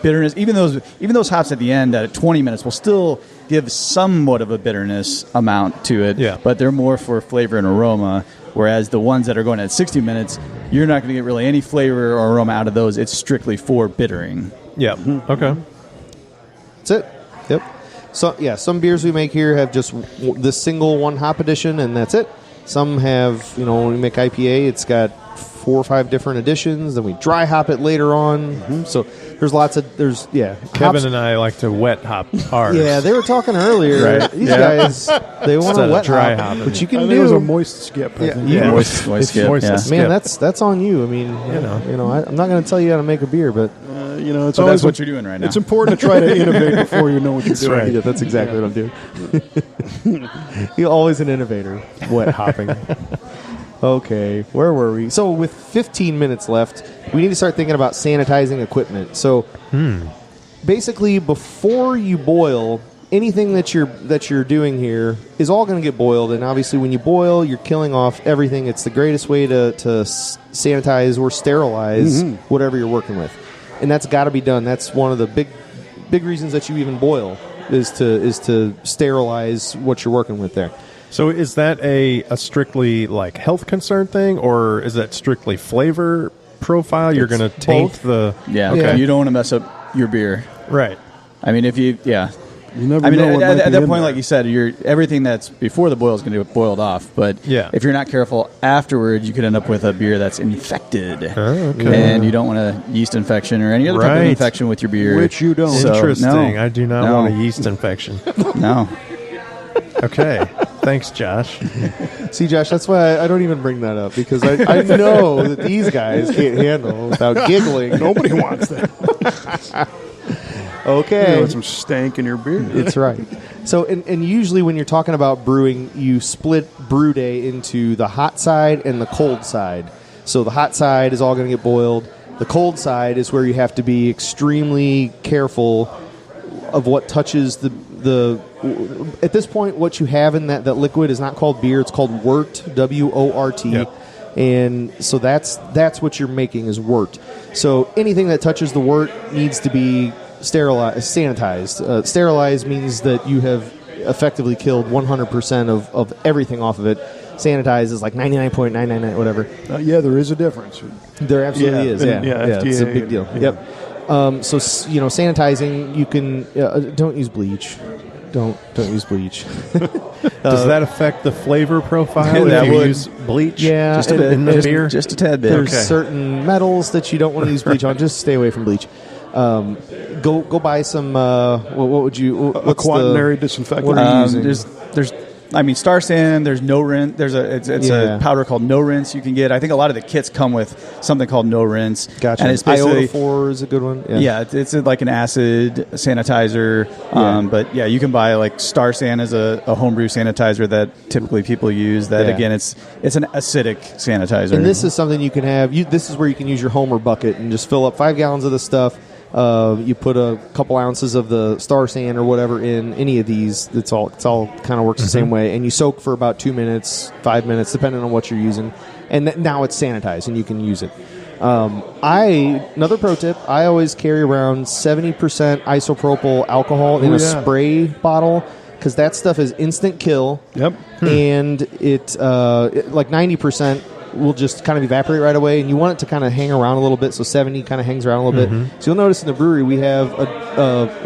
bitterness. Even those hops at the end at 20 minutes will still give somewhat of a bitterness amount to it. Yeah. But they're more for flavor and aroma. Whereas the ones that are going at 60 minutes, you're not going to get really any flavor or aroma out of those. It's strictly for bittering. Yeah. Okay. That's it. Yep. So yeah, some beers we make here have just this single one hop edition, and that's it. Some have, when we make IPA, it's got 4 or 5 different additions. Then we dry hop it later on. So there's lots of Kevin hops. and I like to wet hop ours. Yeah, they were talking earlier. Right. These guys, they want to wet dry hop, hop. but you I can think it was a do. moist skip. I think. Yeah. Moist skip. moist Yeah. skip. Man, that's on you. I mean, I'm not going to tell you how to make a beer, but It's So always that's what you're doing right now. It's important to try to innovate before you know what you're doing. right. yeah, that's exactly what I'm doing. You're always an innovator. Wet hopping. Okay, where were we? So with 15 minutes left, we need to start thinking about sanitizing equipment. So basically, before you boil, anything that you're doing here is all going to get boiled. And obviously, when you boil, you're killing off everything. It's the greatest way to sanitize or sterilize whatever you're working with, and that's got to be done. That's one of the big reasons that you even boil is to sterilize what you're working with there. So is that a strictly like health concern thing, or is that strictly flavor profile? You're going to taint both. the Yeah. Okay. You don't want to mess up your beer. Right. I mean, if you, You never I mean, know what at might be that in point, there. like you said, everything that's before the boil is going to get boiled off. But if you're not careful afterward, you could end up with a beer that's infected. And you don't want a yeast infection or any other type of infection with your beer. Which you don't. So, Interesting. no. I do not No. want a yeast infection. No. Okay. Thanks, Josh. See, Josh, that's why I don't even bring that up, because I know that these guys can't handle without giggling. Nobody wants that. Okay. With some stank in your beer. That's right. So, and usually when you're talking about brewing, you split brew day into the hot side and the cold side. So the hot side is all going to get boiled. The cold side is where you have to be extremely careful of what touches the at this point, what you have in that liquid is not called beer. It's called wort, W-O-R-T. Yep. And so that's what you're making is wort. So anything that touches the wort needs to be sanitized. Sterilized means that you have effectively killed 100% of everything off of it. Sanitized is like 99.999, whatever. Yeah, there is a difference. There absolutely is. Yeah, FDA, it's a big deal. yeah. Yep. So sanitizing, you can don't use bleach. Don't use bleach. Does that affect the flavor profile That if you would. use bleach? Yeah, just in the beer. Just a tad bit. There's Okay. certain metals that you don't want to use bleach on. Just stay away from bleach. Go buy some. What would you? A What's quaternary disinfectant. what are you using? There's Star San. There's no rinse. There's a powder called No Rinse you can get. I think a lot of the kits come with something called No Rinse. Gotcha. And it's basically Iota-4 is a good one. yeah, it's like an acid sanitizer. But yeah, you can buy like Star San as a homebrew sanitizer that typically people use. That Yeah. again, it's an acidic sanitizer. And this is something you can have. This is where you can use your Homer bucket and just fill up 5 gallons of the stuff. You put a couple ounces of the Star San or whatever in any of these. It's all kind of works the same way. And you soak for about 2 minutes, 5 minutes, depending on what you're using. And now it's sanitized and you can use it. Another pro tip: I always carry around 70% isopropyl alcohol in a spray bottle, because that stuff is instant kill. Yep. And it like 90% will just kind of evaporate right away, and you want it to kind of hang around a little bit, so 70 kind of hangs around a little bit. So you'll notice in the brewery we have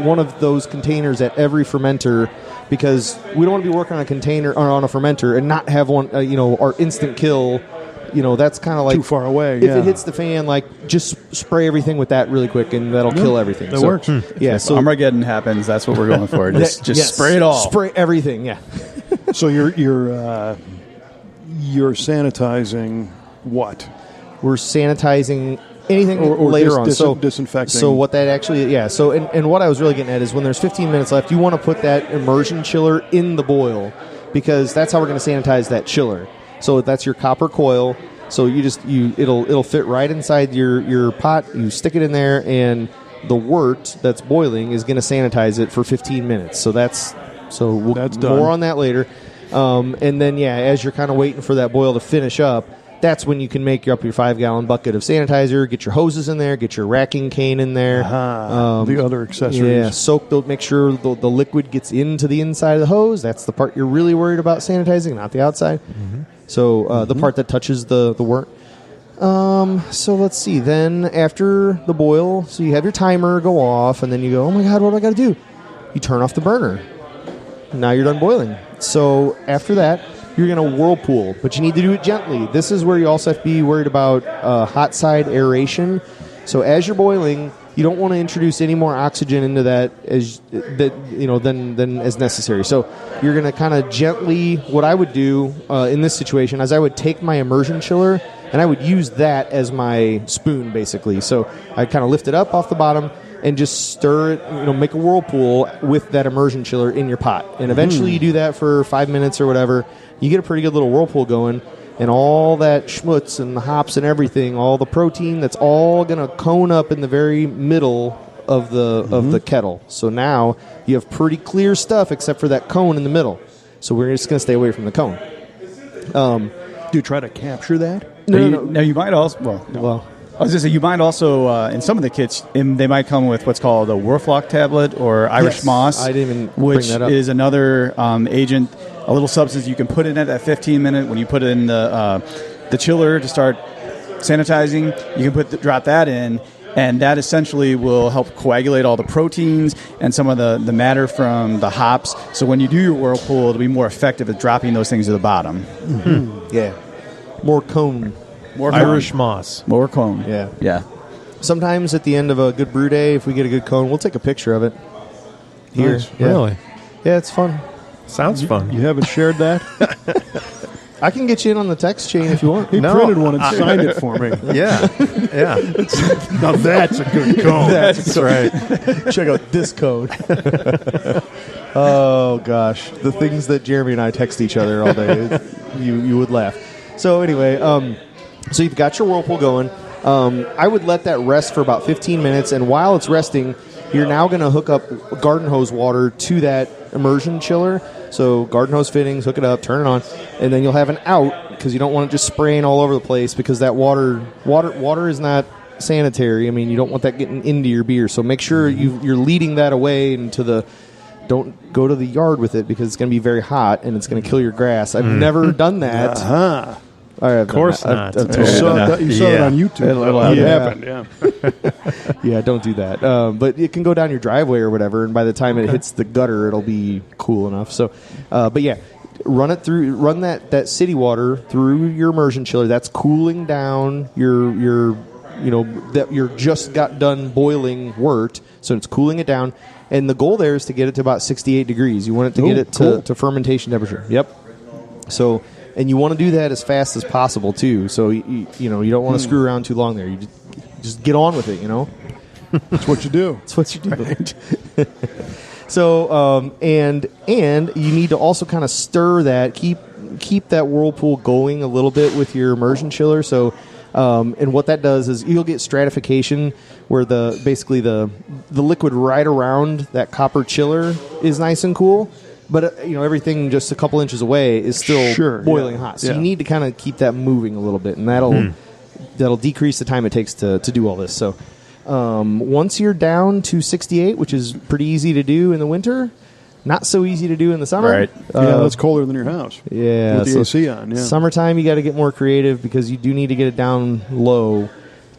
one of those containers at every fermenter, because we don't want to be working on a container or on a fermenter and not have one, our instant kill. That's kind of like Too far away. If yeah. it hits the fan, like just spray everything with that really quick, and that'll kill everything. That works. Yeah. So Armageddon happens. That's what we're going for. Just yes, spray it all. Spray everything. Yeah. So you're sanitizing what? We're sanitizing anything Or later on. So disinfecting. So what that actually, So and what I was really getting at is when there's 15 minutes left, you want to put that immersion chiller in the boil, because that's how we're going to sanitize that chiller. So that's your copper coil. So it'll fit right inside your pot. You stick it in there, and the wort that's boiling is going to sanitize it for 15 minutes. So that's done. More on that later. And then as you're kind of waiting for that boil to finish up, that's when you can make up your 5-gallon bucket of sanitizer. Get your hoses in there. Get your racking cane in there. The other accessories. Yeah, make sure the liquid gets into the inside of the hose. That's the part you're really worried about sanitizing, not the outside. So the part that touches the wort. So let's see. Then after the boil, so you have your timer go off, and then you go, oh my God, what do I got to do? You turn off the burner. Now you're done boiling. So after that, you're going to whirlpool, but you need to do it gently. This is where you also have to be worried about hot side aeration. So as you're boiling, you don't want to introduce any more oxygen into that than as necessary. So you're going to kind of gently. What I would do in this situation is I would take my immersion chiller and I would use that as my spoon, basically. So I kind of lift it up off the bottom and just stir it, make a whirlpool with that immersion chiller in your pot. And eventually you do that for 5 minutes or whatever. You get a pretty good little whirlpool going. And all that schmutz and the hops and everything, all the protein, that's all going to cone up in the very middle of the kettle. So now you have pretty clear stuff except for that cone in the middle. So we're just going to stay away from the cone. Do you try to capture that? No. Now you might also. Well, I was going to say you might also in some of the kits they might come with what's called a Werflock tablet or Irish moss. I didn't even which bring that up. Is another agent. A little substance you can put in at that 15-minute when you put it in the chiller to start sanitizing. You can drop that in, and that essentially will help coagulate all the proteins and some of the matter from the hops. So when you do your whirlpool, it'll be more effective at dropping those things to the bottom. Mm-hmm. Yeah, more cone, more Irish moss, more cone. Yeah. Sometimes at the end of a good brew day, if we get a good cone, we'll take a picture of it. Here, nice. Really? Yeah, it's fun. Sounds fun. You haven't shared that? I can get you in on the text chain if you want. He printed one and signed it for me. Yeah. Now that's a good cone. That's right. Check out this code. Oh, gosh. The things that Jeremy and I text each other all day, you would laugh. So anyway, so you've got your whirlpool going. I would let that rest for about 15 minutes, and while it's resting, you're now going to hook up garden hose water to that immersion chiller. So garden hose fittings, hook it up, turn it on, and then you'll have an out because you don't want it just spraying all over the place because that water is not sanitary. I mean, you don't want that getting into your beer. So make sure you're leading that away into the. Don't go to the yard with it because it's going to be very hot and it's going to kill your grass. I've never done that. Uh-huh. Of course not. You saw it on YouTube. It happened, yeah. Yeah, don't do that. But it can go down your driveway or whatever, and by the time it hits the gutter, it'll be cool enough. So, but yeah, run that city water through your immersion chiller. That's cooling down your that you're just got done boiling wort, so it's cooling it down. And the goal there is to get it to about 68 degrees. You want it to get it to fermentation temperature. Yep. So. And you want to do that as fast as possible, too. So, you don't want to screw around too long there. You just get on with it, That's what you do. That's what you do. So, and you need to also kind of stir that, keep that whirlpool going a little bit with your immersion chiller. So, and what that does is you'll get stratification where basically the liquid right around that copper chiller is nice and cool. But, everything just a couple inches away is still boiling hot. So you need to kind of keep that moving a little bit, and that'll decrease the time it takes to do all this. So once you're down to 68, which is pretty easy to do in the winter, not so easy to do in the summer. Right. That's colder than your house. Yeah. With the AC on, yeah. Summertime, you got to get more creative because you do need to get it down low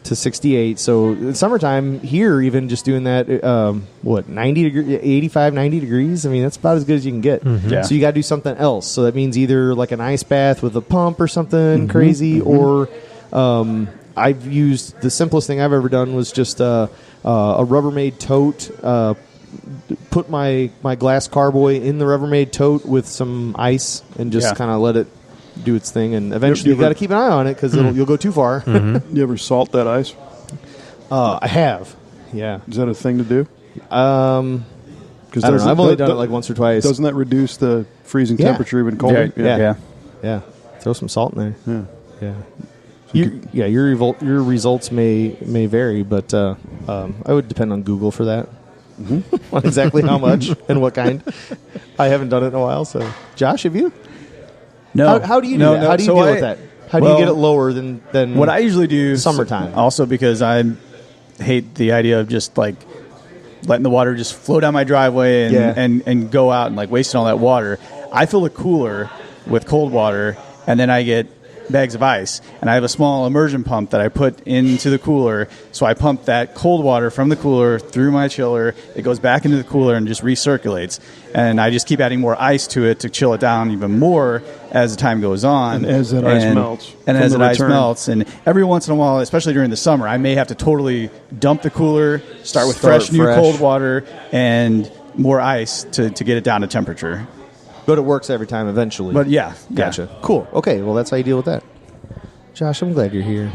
to 68. So in summertime here, even just doing that, 90 degrees, 85, 90 degrees. I mean, that's about as good as you can get. Mm-hmm. Yeah. So you got to do something else. So that means either like an ice bath with a pump or something crazy, or I've used the simplest thing I've ever done was just a Rubbermaid tote. Put my glass carboy in the Rubbermaid tote with some ice and just kind of let it do its thing, and eventually you got to keep an eye on it because you'll go too far. You ever salt that ice? I have. Yeah. Is that a thing to do? I don't know. I've only done it like once or twice. Doesn't that reduce the freezing temperature even colder? Yeah. Throw some salt in there. Yeah. Your results may vary, but I would depend on Google for that. On exactly how much and what kind. I haven't done it in a while, so Josh, have you? No. How do you do that? How do you deal with that? How do you get it lower than what I usually do summertime? Also because I hate the idea of just like letting the water just flow down my driveway and go out and like wasting all that water. I fill a cooler with cold water, and then I get bags of ice, and I have a small immersion pump that I put into the cooler. So I pump that cold water from the cooler through my chiller. It goes back into the cooler and just recirculates. And I just keep adding more ice to it to chill it down even more as the time goes on. And as that ice melts. And as the ice melts. And every once in a while, especially during the summer, I may have to totally dump the cooler, start with fresh new cold water, and more ice to get it down to temperature. But it works every time eventually. But yeah. Gotcha. Yeah. Cool. Okay, well, that's how you deal with that. Josh, I'm glad you're here.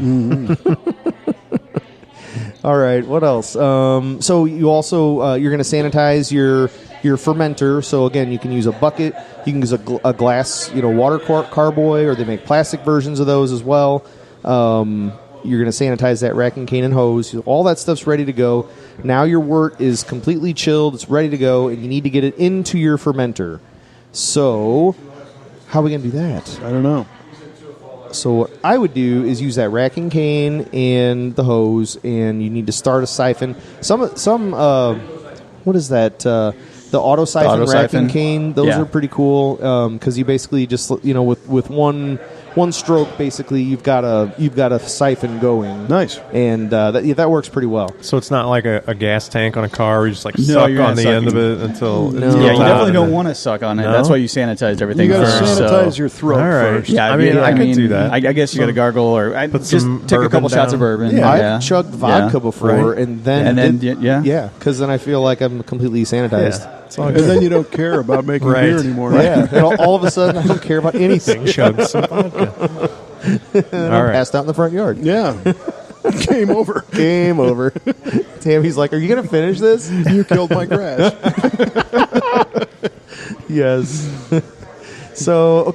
All right, what else? So you also, you're going to sanitize your fermenter. So again, you can use a bucket. You can use a glass, water carboy, or they make plastic versions of those as well. You're going to sanitize that rack and cane and hose. All that stuff's ready to go. Now your wort is completely chilled. It's ready to go, and you need to get it into your fermenter. So how are we going to do that? I don't know. So what I would do is use that rack and cane and the hose, and you need to start a siphon. Some what is that? The auto siphon rack and cane. Those are pretty cool because you basically just with one stroke, basically you've got a siphon going. Nice. And that works pretty well. So it's not like a gas tank on a car where you just suck on the end of it until No. it's Yeah, you definitely don't it. want to suck on it. No? That's why you sanitized everything You got to first. sanitize your throat All right. first. Yeah, I mean, I could do that. I guess you got to gargle or Put just some take a couple bourbon shots of down. bourbon. Yeah, Yeah. I've chugged vodka before, Right. and then because then I feel like I'm completely sanitized. Yeah, it's all And good. then you don't care about making Right. beer anymore. Yeah, and all of a sudden I don't care about anything. Chug some vodka. All right. Passed out in the front yard. Yeah. Game over. Game over. Tammy's like, "Are you gonna finish this?" You killed my grass. Yes. So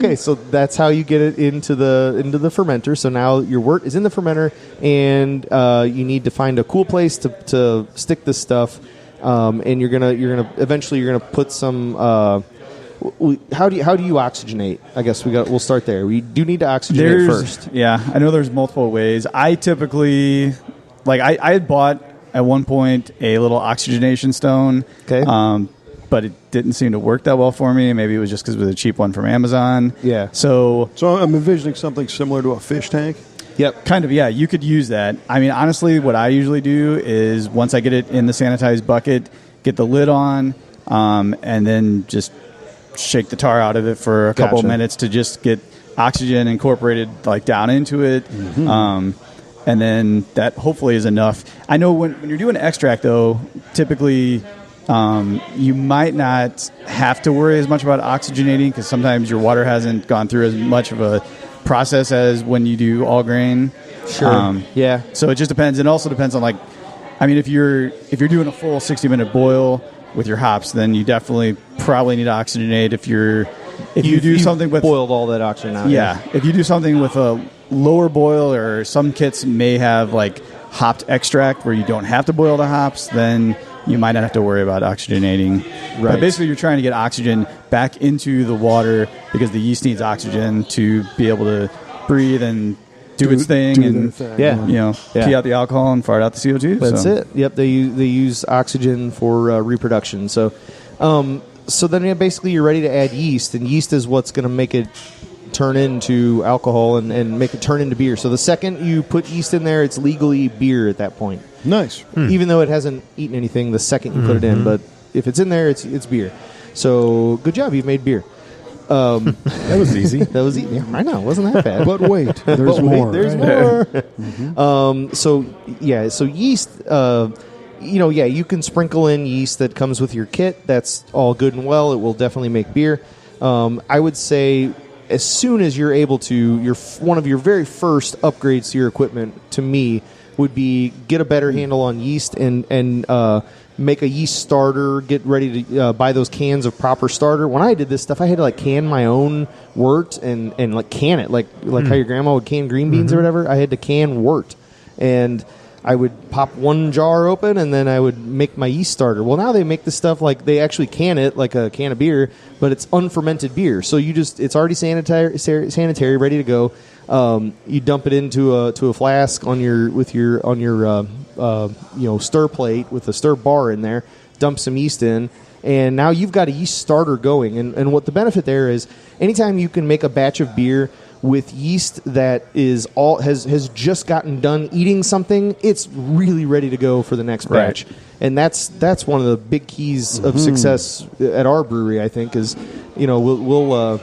that's how you get it into the fermenter. So now your wort is in the fermenter, and you need to find a cool place to stick this stuff. And you're gonna eventually put some. How do you oxygenate? I guess we'll start there. We do need to oxygenate first. Yeah, I know there's multiple ways. I typically I had bought at one point a little oxygenation stone. Okay. But it didn't seem to work that well for me. Maybe it was just because it was a cheap one from Amazon. Yeah. So I'm envisioning something similar to a fish tank. Yep. kind of, yeah, you could use that. I mean, honestly, what I usually do is once I get it in the sanitized bucket, get the lid on, and then just shake the tar out of it for a couple of minutes to just get oxygen incorporated down into it. Mm-hmm. And then that hopefully is enough. I know when you're doing extract, though, typically you might not have to worry as much about oxygenating because sometimes your water hasn't gone through as much of a process as when you do all grain. Sure. Yeah. So it just depends. It also depends on if you're doing a full 60-minute boil with your hops, then you definitely probably need to oxygenate. If you do something with boiled all that oxygen out. Yeah. If you do something with a lower boil, or some kits may have hopped extract where you don't have to boil the hops, then you might not have to worry about oxygenating. Right. But basically, you're trying to get oxygen back into the water because the yeast needs oxygen to be able to breathe and do its thing and pee out the alcohol and fart out the CO2. That's it. Yep, they use oxygen for reproduction. So then basically you're ready to add yeast, and yeast is what's going to make it turn into alcohol and make it turn into beer. So the second you put yeast in there, it's legally beer at that point. Nice. Even though it hasn't eaten anything the second you put it in, but if it's in there, it's beer. So good job, you've made beer. That was easy. That was easy. I know, it wasn't that bad. But wait, there's more. There's more. So yeast. You can sprinkle in yeast that comes with your kit. That's all good and well. It will definitely make beer. I would say as soon as you're able to, one of your very first upgrades to your equipment, to me, would be get a better handle on yeast and make a yeast starter. Get ready to buy those cans of proper starter. When I did this stuff, I had to can my own wort and can it like how your grandma would can green beans or whatever. I had to can wort, and I would pop one jar open, and then I would make my yeast starter. Well, now they make this stuff they actually can it like a can of beer, but it's unfermented beer. So it's already sanitary, ready to go. You dump it into a flask on your stir plate with a stir bar in there. Dump some yeast in, and now you've got a yeast starter going. And what the benefit there is, anytime you can make a batch of beer with yeast that has just gotten done eating something, it's really ready to go for the next batch. And that's one of the big keys of success at our brewery, I think, is we'll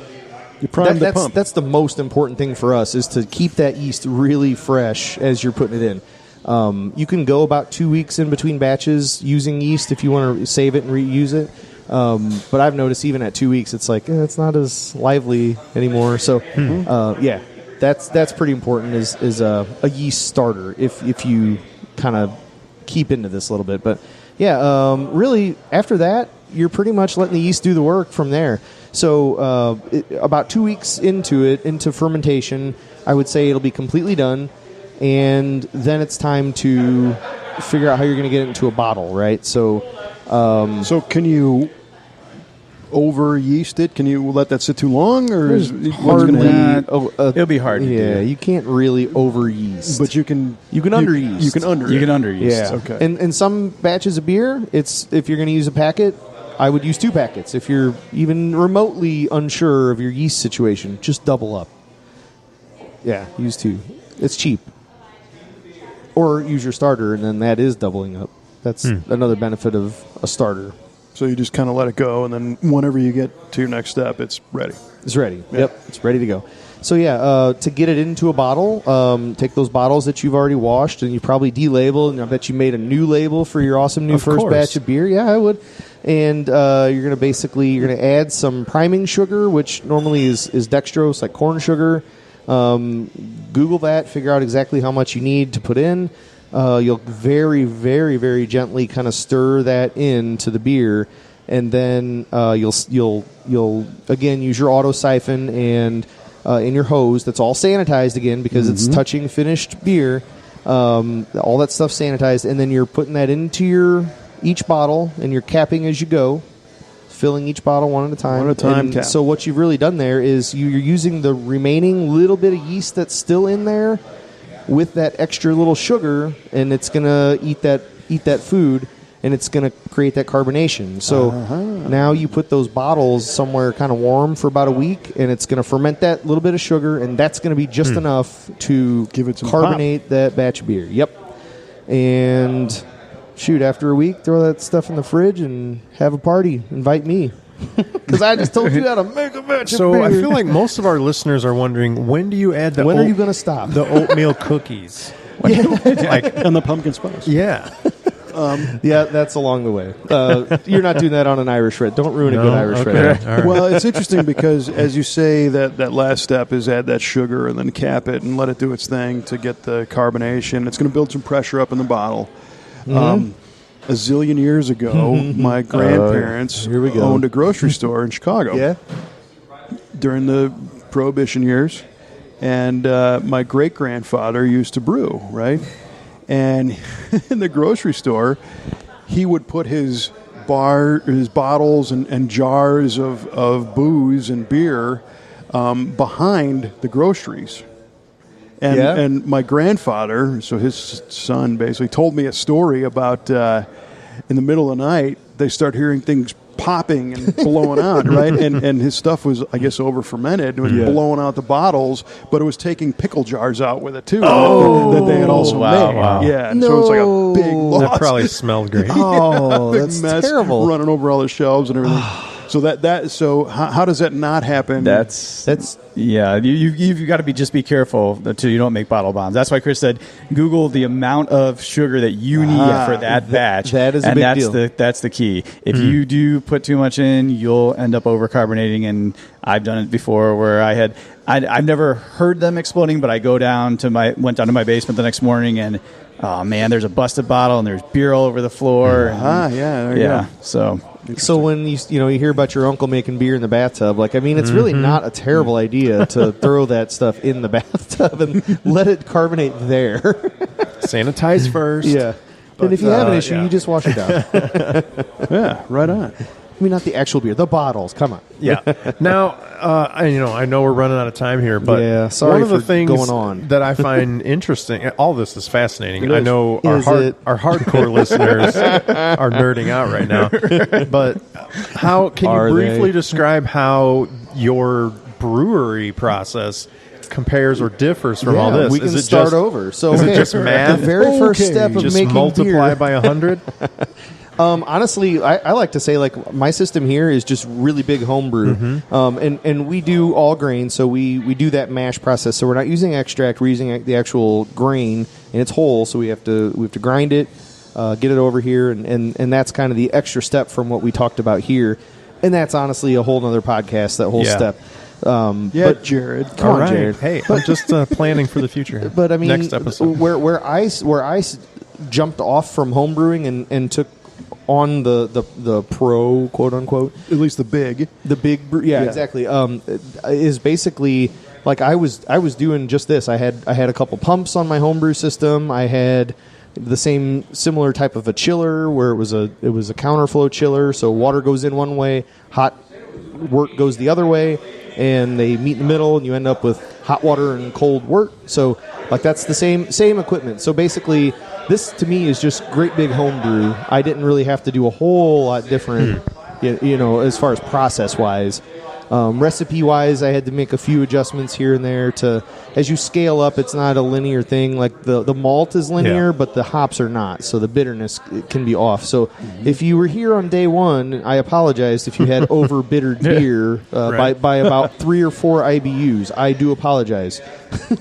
you prime the pump. That's the most important thing for us, is to keep that yeast really fresh as you're putting it in. You can go about 2 weeks in between batches using yeast if you want to save it and reuse it. But I've noticed even at 2 weeks, it's like it's not as lively anymore. So, that's pretty important. Is a yeast starter if you kind of keep into this a little bit. But really after that, you're pretty much letting the yeast do the work from there. So about 2 weeks into fermentation, I would say it'll be completely done, and then it's time to figure out how you're going to get it into a bottle, right? So can you over yeast it? Can you let that sit too long, or is hardly? It'll be hard. To do. You can't really over yeast, but you can under yeast. You can under yeast. Yeah. Okay. And some batches of beer, if you're going to use a packet, I would use 2 packets. If you're even remotely unsure of your yeast situation, just double up. Yeah, use 2. It's cheap. Or use your starter, and then that is doubling up. That's another benefit of a starter. So you just kind of let it go, and then whenever you get to your next step, it's ready. It's ready. Yep, it's ready to go. So to get it into a bottle, take those bottles that you've already washed, and you probably delabeled, and I bet you made a new label for your awesome new first batch of beer. Yeah, I would. And you're going to add some priming sugar, which normally is dextrose, like corn sugar. Google that, figure out exactly how much you need to put in. You'll very, very, very gently kind of stir that into the beer, and then you'll again use your auto siphon and in your hose that's all sanitized again, because it's touching finished beer. All that stuff sanitized, and then you're putting that into each bottle, and you're capping as you go, filling each bottle one at a time. Cap. So what you've really done there is you're using the remaining little bit of yeast that's still in there with that extra little sugar, and it's going to eat that food, and it's going to create that carbonation. So now you put those bottles somewhere kind of warm for about a week, and it's going to ferment that little bit of sugar, and that's going to be just enough to give it some carbonate pop. That batch of beer. Yep. And shoot, after a week, throw that stuff in the fridge and have a party. Invite me. Because I just told you how to make a batch of beer. So I feel like most of our listeners are wondering, when do you add when are you going to stop? The oatmeal cookies? And the pumpkin spice. Yeah. That's along the way. You're not doing that on an Irish red. Don't ruin a good Irish red. All right. Well, it's interesting because, as you say, that last step is add that sugar and then cap it and let it do its thing to get the carbonation. It's going to build some pressure up in the bottle. A zillion years ago, my grandparents owned a grocery store in Chicago during the Prohibition years. And my great-grandfather used to brew, right? And in the grocery store, he would put his bottles and jars of booze and beer behind the groceries. And my grandfather, so his son, basically told me a story about in the middle of the night, they start hearing things popping and blowing out, right? And his stuff was, I guess, over fermented. It was blowing out the bottles, but it was taking pickle jars out with it too. That they had also made. Wow. Yeah, and so it's like a big loss. That probably smelled great. Big That's mess terrible. running over all the shelves and everything. So how does that not happen? That's you've got to be careful so you don't make bottle bombs. That's why Chris said Google the amount of sugar that you need for that batch. That is a big deal. That's the key. If you do put too much in, you'll end up over carbonating. And I've done it before where I've never heard them exploding, but I went down to my basement the next morning and oh man, there's a busted bottle and there's beer all over the floor. There you go. So when you hear about your uncle making beer in the bathtub, it's really not a terrible idea to throw that stuff in the bathtub and let it carbonate there. Sanitize first. Yeah. And if you have an issue, you just wash it down. Yeah, right on. I mean, not the actual beer, the bottles. Come on. Yeah. Now, I know we're running out of time here, but sorry one of the for things going on. that I find interesting, all this is fascinating. It I is. know our hardcore listeners are nerding out right now. But can you briefly describe how your brewery process compares or differs from all this? We can is it start just, over. So is it just math? The very first step of just making multiply beer. by 100? Honestly, I like to say like my system here is just really big homebrew, and we do all grain, so we do that mash process. So we're not using extract; we're using the actual grain, and it's whole. So we have to grind it, get it over here, and that's kind of the extra step from what we talked about here, and that's honestly a whole other podcast. That whole step. But Jared, come on, right. Jared. Hey, I'm just planning for the future. But I mean, next episode, where I jumped off from home brewing and took on the pro, quote unquote, at least the big yeah, exactly, is basically like I was doing just this. I had a couple pumps on my homebrew system. I had the similar type of a chiller where it was a counterflow chiller, so water goes in one way, hot wort goes the other way, and they meet in the middle, and you end up with hot water and cold wort. So like that's the same equipment. So basically, this to me is just great big homebrew. I didn't really have to do a whole lot different, as far as process wise. Recipe wise, I had to make a few adjustments here and there. As you scale up, it's not a linear thing. Like the malt is linear, but the hops are not. So the bitterness can be off. So if you were here on day one, I apologized if you had over bittered beer by about 3 or 4 IBUs. I do apologize.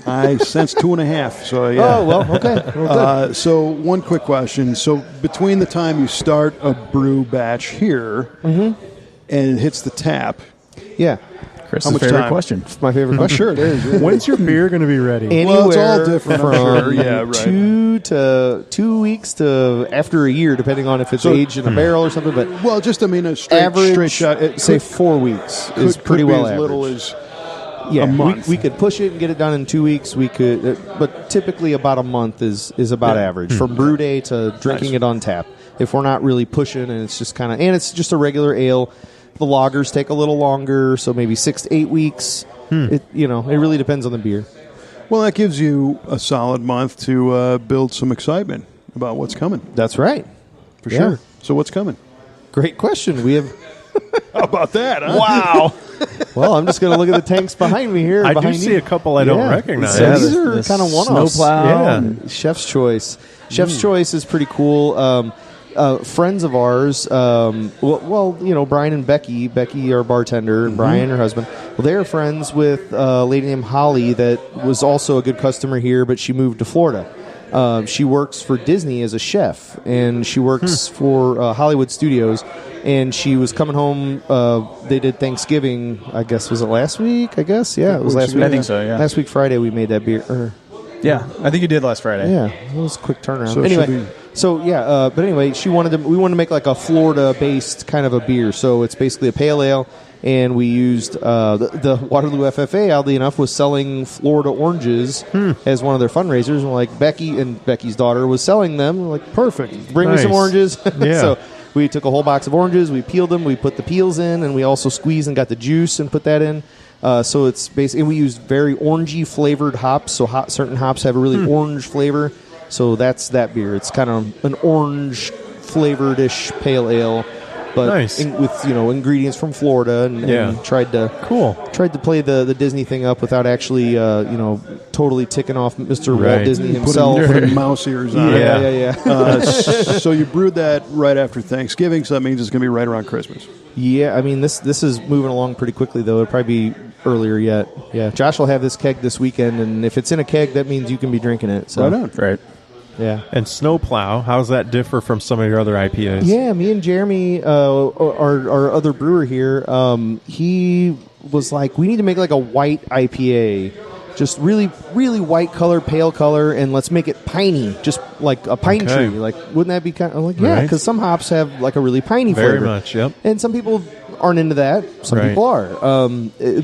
I sense 2.5. So yeah. Oh well, okay. Well, good. So one quick question. So between the time you start a brew batch here and it hits the tap. Yeah. Chris's much favorite time? question. It's my favorite question. Sure it is. Yeah. when's your beer going to be ready? Anywhere Well, it's all different, I'm from sure. Yeah, right. 2 to 2 weeks to after a year, depending on if it's aged in a barrel or something. But Well, just a straight average, shot. It say could- 4 weeks is could pretty be well as average. little as a month. We could push it and get it done in 2 weeks. We could, but typically about a month is about average from brew day to drinking it on tap. If we're not really pushing, and it's just and it's just a regular ale. The lagers take a little longer, so maybe 6 to 8 weeks. It really depends on the beer. Well, that gives you a solid month to build some excitement about what's coming. That's right. For Yeah. sure. So what's coming? Great question. We have. How about that, huh? Wow. Well, I'm just going to look at the tanks behind me here. I do behind see you. a couple I don't recognize. So Yeah, these the are kind of one-offs. snowplow. Yeah. Chef's Choice. Chef's Choice is pretty cool. Friends of ours, Brian and Becky. Becky, our bartender, and Brian, her husband. Well, they are friends with a lady named Holly that was also a good customer here, but she moved to Florida. She works for Disney as a chef, and she works for Hollywood Studios. And she was coming home. They did Thanksgiving. I guess was it last week? I guess it was last week. I think so, yeah. Last week Friday we made that beer. Yeah, I think you did last Friday. Yeah, it was a quick turnaround. So it anyway, should be- but anyway, we wanted to make like a Florida-based kind of a beer. So it's basically a pale ale, and we used the Waterloo FFA. Oddly enough, was selling Florida oranges as one of their fundraisers. And like Becky and Becky's daughter was selling them. We're like, perfect, bring me some Nice. oranges. Yeah. So we took a whole box of oranges, we peeled them, we put the peels in, and we also squeezed and got the juice and put that in. So it's basically, and we used very orangey flavored hops. So certain hops have a really orange flavor. So that's that beer. It's kind of an orange flavored-ish pale ale, but Nice. with ingredients from Florida, and tried to play the Disney thing up without actually totally ticking off Mr. Walt Right. Disney Put himself. mouse ears on. Yeah. So you brewed that right after Thanksgiving, so that means it's going to be right around Christmas. Yeah, I mean this is moving along pretty quickly though. It'll probably be earlier yet. Yeah, Josh will have this keg this weekend, and if it's in a keg, that means you can be drinking it. So Right on. Right. yeah. And Snowplow, how does that differ from some of your other IPAs? Yeah, me and Jeremy, our other brewer here, he was like, we need to make like a white IPA. Just really, really white color, pale color, and let's make it piney, just like a pine Okay. tree. Like, wouldn't that be kind of like, yeah, Right. because some hops have like a really piney Very flavor. much, yep. And some people aren't into that. Some Right. people are.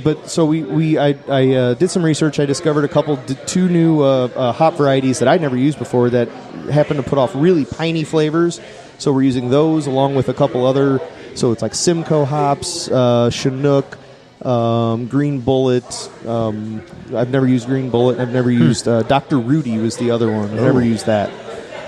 But so I did some research. I discovered two new hop varieties that I'd never used before that happen to put off really piney flavors. So we're using those along with a couple other. So it's like Simcoe hops, Chinook, Green Bullet. I've never used Green Bullet. I've never used Dr. Rudy was the other one. I've never used that.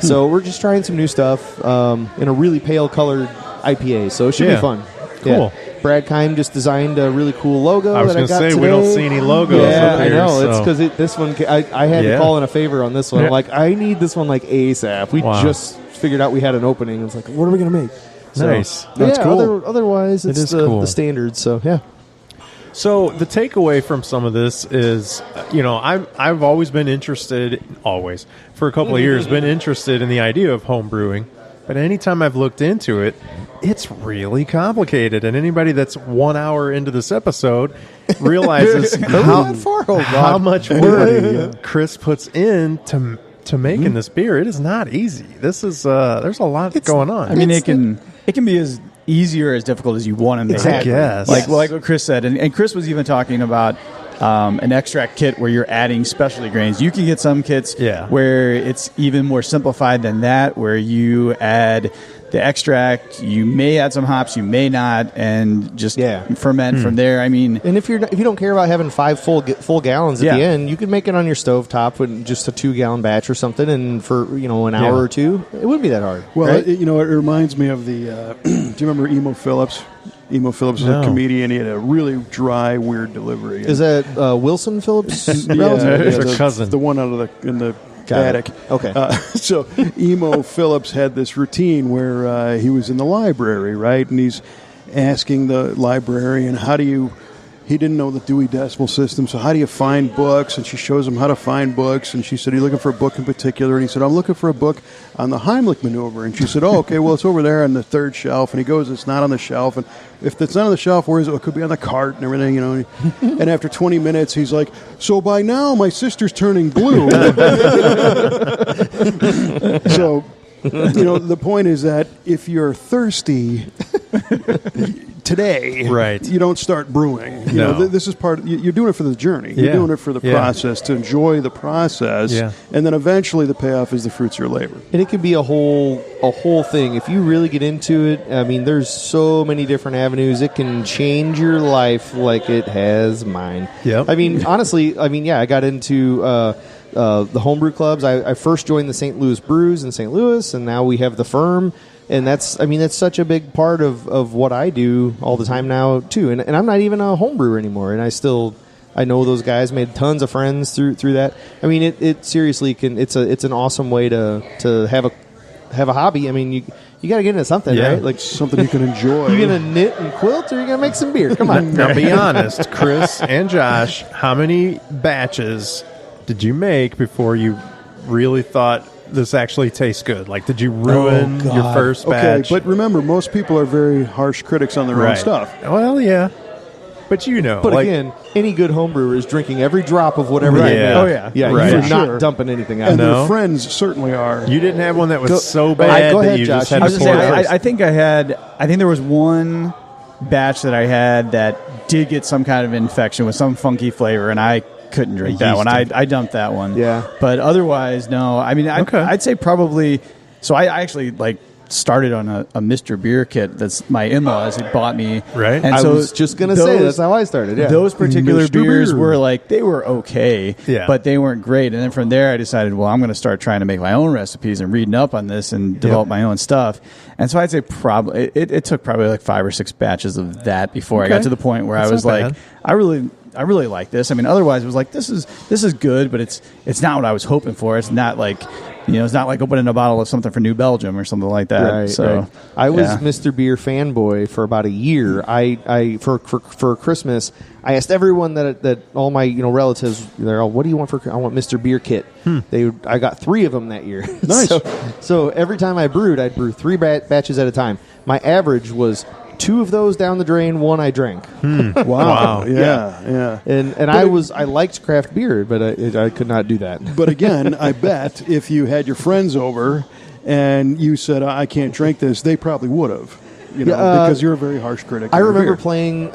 So we're just trying some new stuff in a really pale colored IPA. So it should be fun. Cool. Yeah. Brad Keim just designed a really cool logo. I was going to say today. we don't see any logos. Yeah, up here, I know. so. It's because this one. I had to call in a favor on this one. Yeah. I'm like, I need this one like ASAP. We just figured out we had an opening. It's like, what are we going to make? So, Nice. That's cool. Otherwise, it's cool. the standard. So yeah. So the takeaway from some of this is, I've always been interested, for a couple of years, been interested in the idea of home brewing. But anytime I've looked into it, it's really complicated. And anybody that's 1 hour into this episode realizes how much work Chris puts in to making this beer. It is not easy. This is there's a lot going on. I mean, it can be as easy or as difficult as you want to make. Exactly. Yes. Like what Chris said, and Chris was even talking about an extract kit where you're adding specialty grains. You can get some kits where it's even more simplified than that, where you add the extract, you may add some hops, you may not, and just ferment from there. I mean, and if you don't care about having 5 full gallons at the end, you could make it on your stovetop with just a 2-gallon batch or something, and for an hour or two, it wouldn't be that hard. Well, right? it reminds me of the. Do you remember Emo Phillips? Emo Phillips was a comedian. He had a really dry, weird delivery. Is that Wilson Phillips? It's their cousin. The one out of in the attic. Okay. So Emo Phillips had this routine where he was in the library, right? And he's asking the librarian, he didn't know the Dewey Decimal System, so how do you find books? And she shows him how to find books. And she said, are you looking for a book in particular? And he said, I'm looking for a book on the Heimlich maneuver. And she said, oh, okay, well, it's over there on the 3rd shelf. And he goes, it's not on the shelf. And if it's not on the shelf, where is it? It could be on the cart and everything, And after 20 minutes, he's like, so by now my sister's turning blue. So, the point is that if you're thirsty today, you don't start brewing. This is part. You're doing it for the journey. You're doing it for the process, to enjoy the process, and then eventually the payoff is the fruits of your labor. And it can be a whole thing if you really get into it. I mean, there's so many different avenues. It can change your life like it has mine. Yep. I mean, honestly, I got into the homebrew clubs. I first joined the St. Louis Brews in St. Louis, and now we have the Firm. And that's such a big part of what I do all the time now too. And I'm not even a home brewer anymore. And I know those guys, made tons of friends through that. I mean, it seriously can. It's an awesome way to have a hobby. I mean, you got to get into something, right? Like something you can enjoy. You gonna knit and quilt, or you gonna make some beer? Come on. Now, be honest, Chris and Josh. How many batches did you make before you really thought this actually tastes good? Like, did you ruin your first batch? Okay, but remember, most people are very harsh critics on their own stuff. Well, yeah. But But again, any good homebrewer is drinking every drop of whatever they make. Oh, yeah. Yeah, Right. you're For not sure. dumping anything out. And their friends certainly are. You didn't have one that was so bad go that ahead, you Josh. just had I to was pour gonna say, it. I think there was one batch that I had that did get some kind of infection with some funky flavor, and I couldn't drink that one. I dumped that one. Yeah. But otherwise, no. I mean, I'd say probably. So I actually started on a Mr. Beer kit that's my in-laws had bought me. Right. And I so was just going to say that's how I started. Yeah. Those particular Mr. beers Beer. were they were okay, but they weren't great. And then from there, I decided, well, I'm going to start trying to make my own recipes and reading up on this and develop my own stuff. And so I'd say probably it took probably 5 or 6 batches of that before I got to the point where I was like, I really like this. I mean, otherwise it was like this is good, but it's not what I was hoping for. It's not it's not like opening a bottle of something for New Belgium or something like that. Right, so right. I was Mr. Beer fanboy for about a year. I for Christmas, I asked everyone that all my relatives, they're all, what do you want I want Mr. Beer kit. I got 3 of them that year. Nice. So every time I brewed, I'd brew 3 batches at a time. My average was 2 of those down the drain, 1 I drank. Wow. Yeah. And I liked craft beer, but I could not do that. But again, I bet if you had your friends over and you said, I can't drink this, they probably would have. Because you're a very harsh critic. I remember playing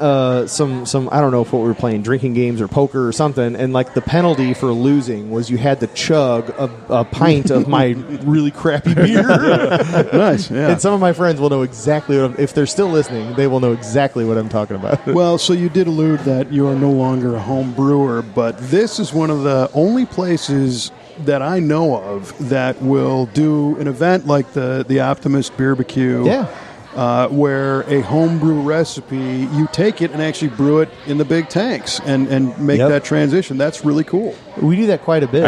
some I don't know if what we were playing, drinking games or poker or something, and the penalty for losing was you had to chug a pint of my really crappy beer. Nice, yeah. And some of my friends will know exactly if they're still listening, they will know exactly what I'm talking about. Well, so you did allude that you are no longer a home brewer, but this is one of the only places that I know of that will do an event like the Optimist Beerbecue. Yeah. where a homebrew recipe, you take it and actually brew it in the big tanks and make that transition. That's really cool. We do that quite a bit.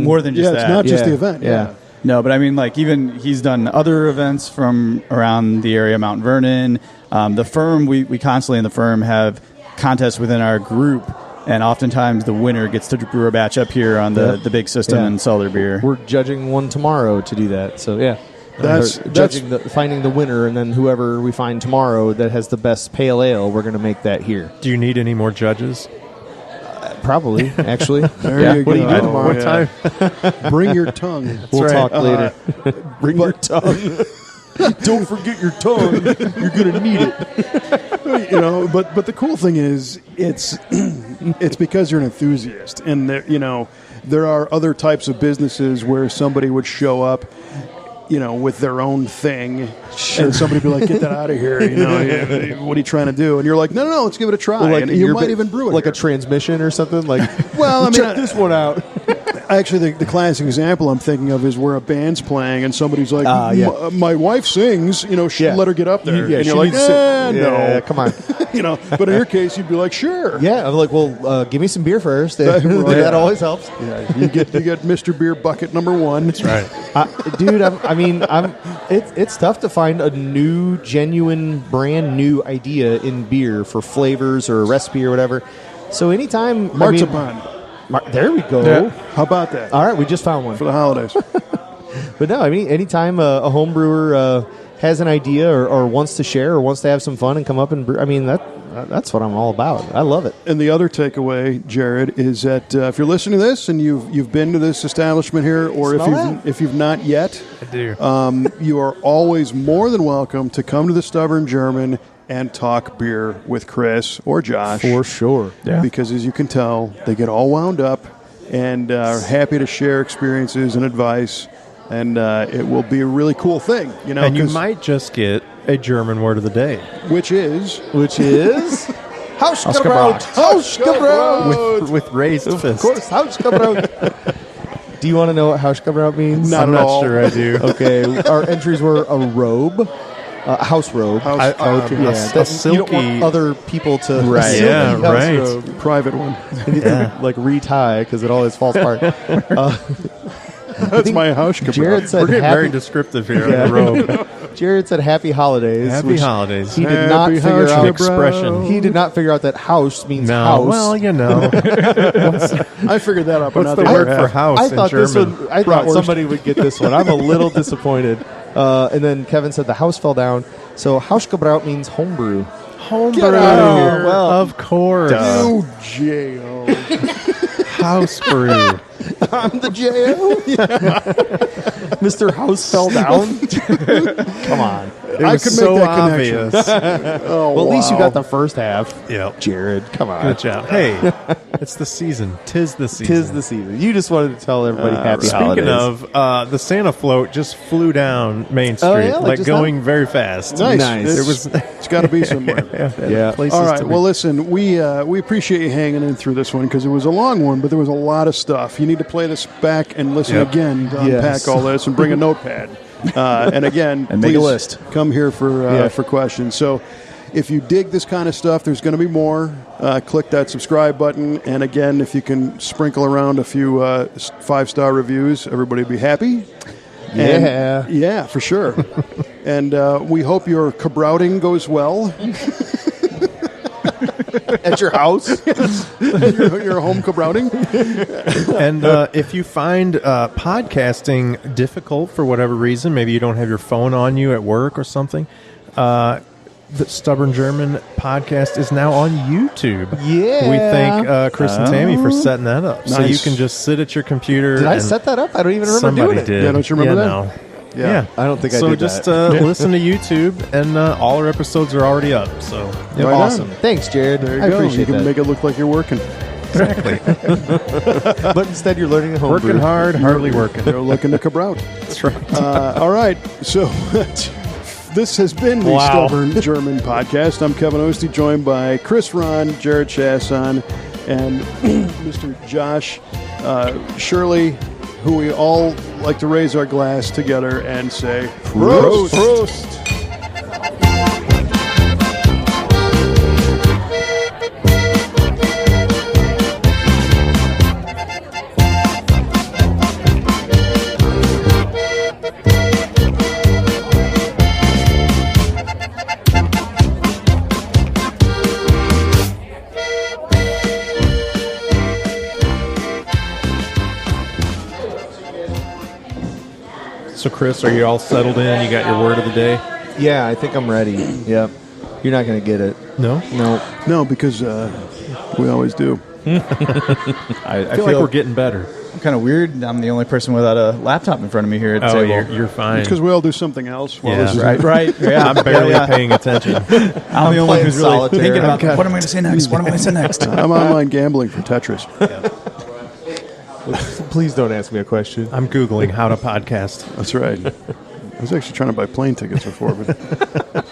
More than just that. It's not just the event. Yeah. No, but I mean, like, even he's done other events from around the area, Mount Vernon. The firm, we constantly in the firm have contests within our group, and oftentimes the winner gets to brew a batch up here on the big system and sell their beer. We're judging one tomorrow to do that. So, yeah. That's finding the winner, and then whoever we find tomorrow that has the best pale ale, we're going to make that here. Do you need any more judges? Probably, actually. There you What go. do you do tomorrow? What time? Bring your tongue. We'll right. talk later. Bring your tongue. Don't forget your tongue. You're going to need it. But the cool thing is, it's because you're an enthusiast, and there are other types of businesses where somebody would show up, with their own thing, and somebody would be like, "Get that out of here!" What are you trying to do? And you're like, "No, let's give it a try." And you might even brew it like here. a transmission or something. Like, Well, I mean, check this one out. Actually, the classic example I'm thinking of is where a band's playing and somebody's like, my wife sings, let her get up there. And you're like, no. Come on. But in your case, you'd be like, sure. Yeah, I'm like, well, give me some beer first. That always helps. Yeah, you get Mr. Beer bucket number 1. That's right. Dude, it's tough to find a new, genuine, brand new idea in beer for flavors or a recipe or whatever. So anytime... Marzipan. There we go. Yeah. How about that? All right, we just found one. For the holidays. But no, anytime a home brewer has an idea or wants to share or wants to have some fun and come up and brew, that's what I'm all about. I love it. And the other takeaway, Jared, is that if you're listening to this and you've been to this establishment here, or if you've not yet, I do. You are always more than welcome to come to the Stubborn German and talk beer with Chris or Josh. For sure. Yeah. Because as you can tell, they get all wound up and are happy to share experiences and advice, and it will be a really cool thing. And you might just get a German word of the day. Which is Hausgebraut. Hausgebraut. With raised Of fist. course, Hausgebraut. Do you want to know what Hausgebraut means? Not I'm at not all. sure I do. Okay, our entries were a robe. House robe. A silky... You don't want other people to... Right. Silky Yeah, house right. Robe. Private one. You need to, retie because it always falls apart. That's my house. Jared said We're getting happy, very descriptive here on the robe. Jared said happy holidays. Happy which holidays. He did not Happy figure out... expression. He did not figure out that house means No. house. Well, I figured that out. What's the word for house I thought in German? this one. I thought somebody would get this one. I'm a little disappointed. And then Kevin said the house fell down. So Hausgebraut means homebrew. Homebrew. Get out of here. Well, of course. You J.O. House brew. I'm the J.O. Mr. House fell down. Come on. It I was could so make that connection. obvious. Oh, Well, at least you wow. got the first half. Yep. Jared, come on. Good job. Hey, it's the season. Tis the season. Tis the season. You just wanted to tell everybody happy holidays. Speaking of, the Santa float just flew down Main Street, Oh, yeah, like just going very fast. Nice. Nice. It's got to be somewhere. Yeah. Places All right. to be. Well, listen, we appreciate you hanging in through this one because it was a long one, but there was a lot of stuff. You need to play this back and listen Yep. again to Yes. unpack all this and bring a notepad. And again, And make a please list. Come here for questions. So if you dig this kind of stuff, there's going to be more. Click that subscribe button. And again, if you can sprinkle around a few 5-star reviews, everybody will be happy. Yeah. And, yeah, for sure. And we hope your cabrouting goes well. At your house? your home cabrouting. And if you find podcasting difficult for whatever reason, maybe you don't have your phone on you at work or something, the Stubborn German podcast is now on YouTube. Yeah. We thank Chris and Tammy for setting that up. So you Nice. can just sit at your computer. Did I and set that up? I don't even remember somebody doing it. did. Yeah, don't you remember that? No. Yeah. I don't think I So did just that. listen to YouTube, and all our episodes are already up. So Right on. Awesome. Thanks, Jared. There you I go. You appreciate can that. make it look like you're working. exactly, But instead, you're learning a home working brew. hard, hardly working. You're looking to cabrout. That's right. All right. So this has been the Wow. Stubborn German podcast. I'm Kevin Ostie, joined by Chris Ron, Jared Chasson, and Mr. Josh Shirley, who we all like to raise our glass together and say, Prost. Prost. So, Chris, are you all settled in? You got your word of the day? Yeah, I think I'm ready. Yep. You're not going to get it. No? No, because we always do. I feel like we're getting better. I'm kind of weird. I'm the only person without a laptop in front of me here at the Oh, table. you're fine. It's because we all do something else. While Yeah. this is Right. Yeah, I'm barely paying attention. I'm the only one playing who's really solitaire. thinking about Okay. what am I going to say next? What am I going to say next? I'm online gambling for Tetris. Please don't ask me a question. I'm Googling how to podcast. That's right. I was actually trying to buy plane tickets before, but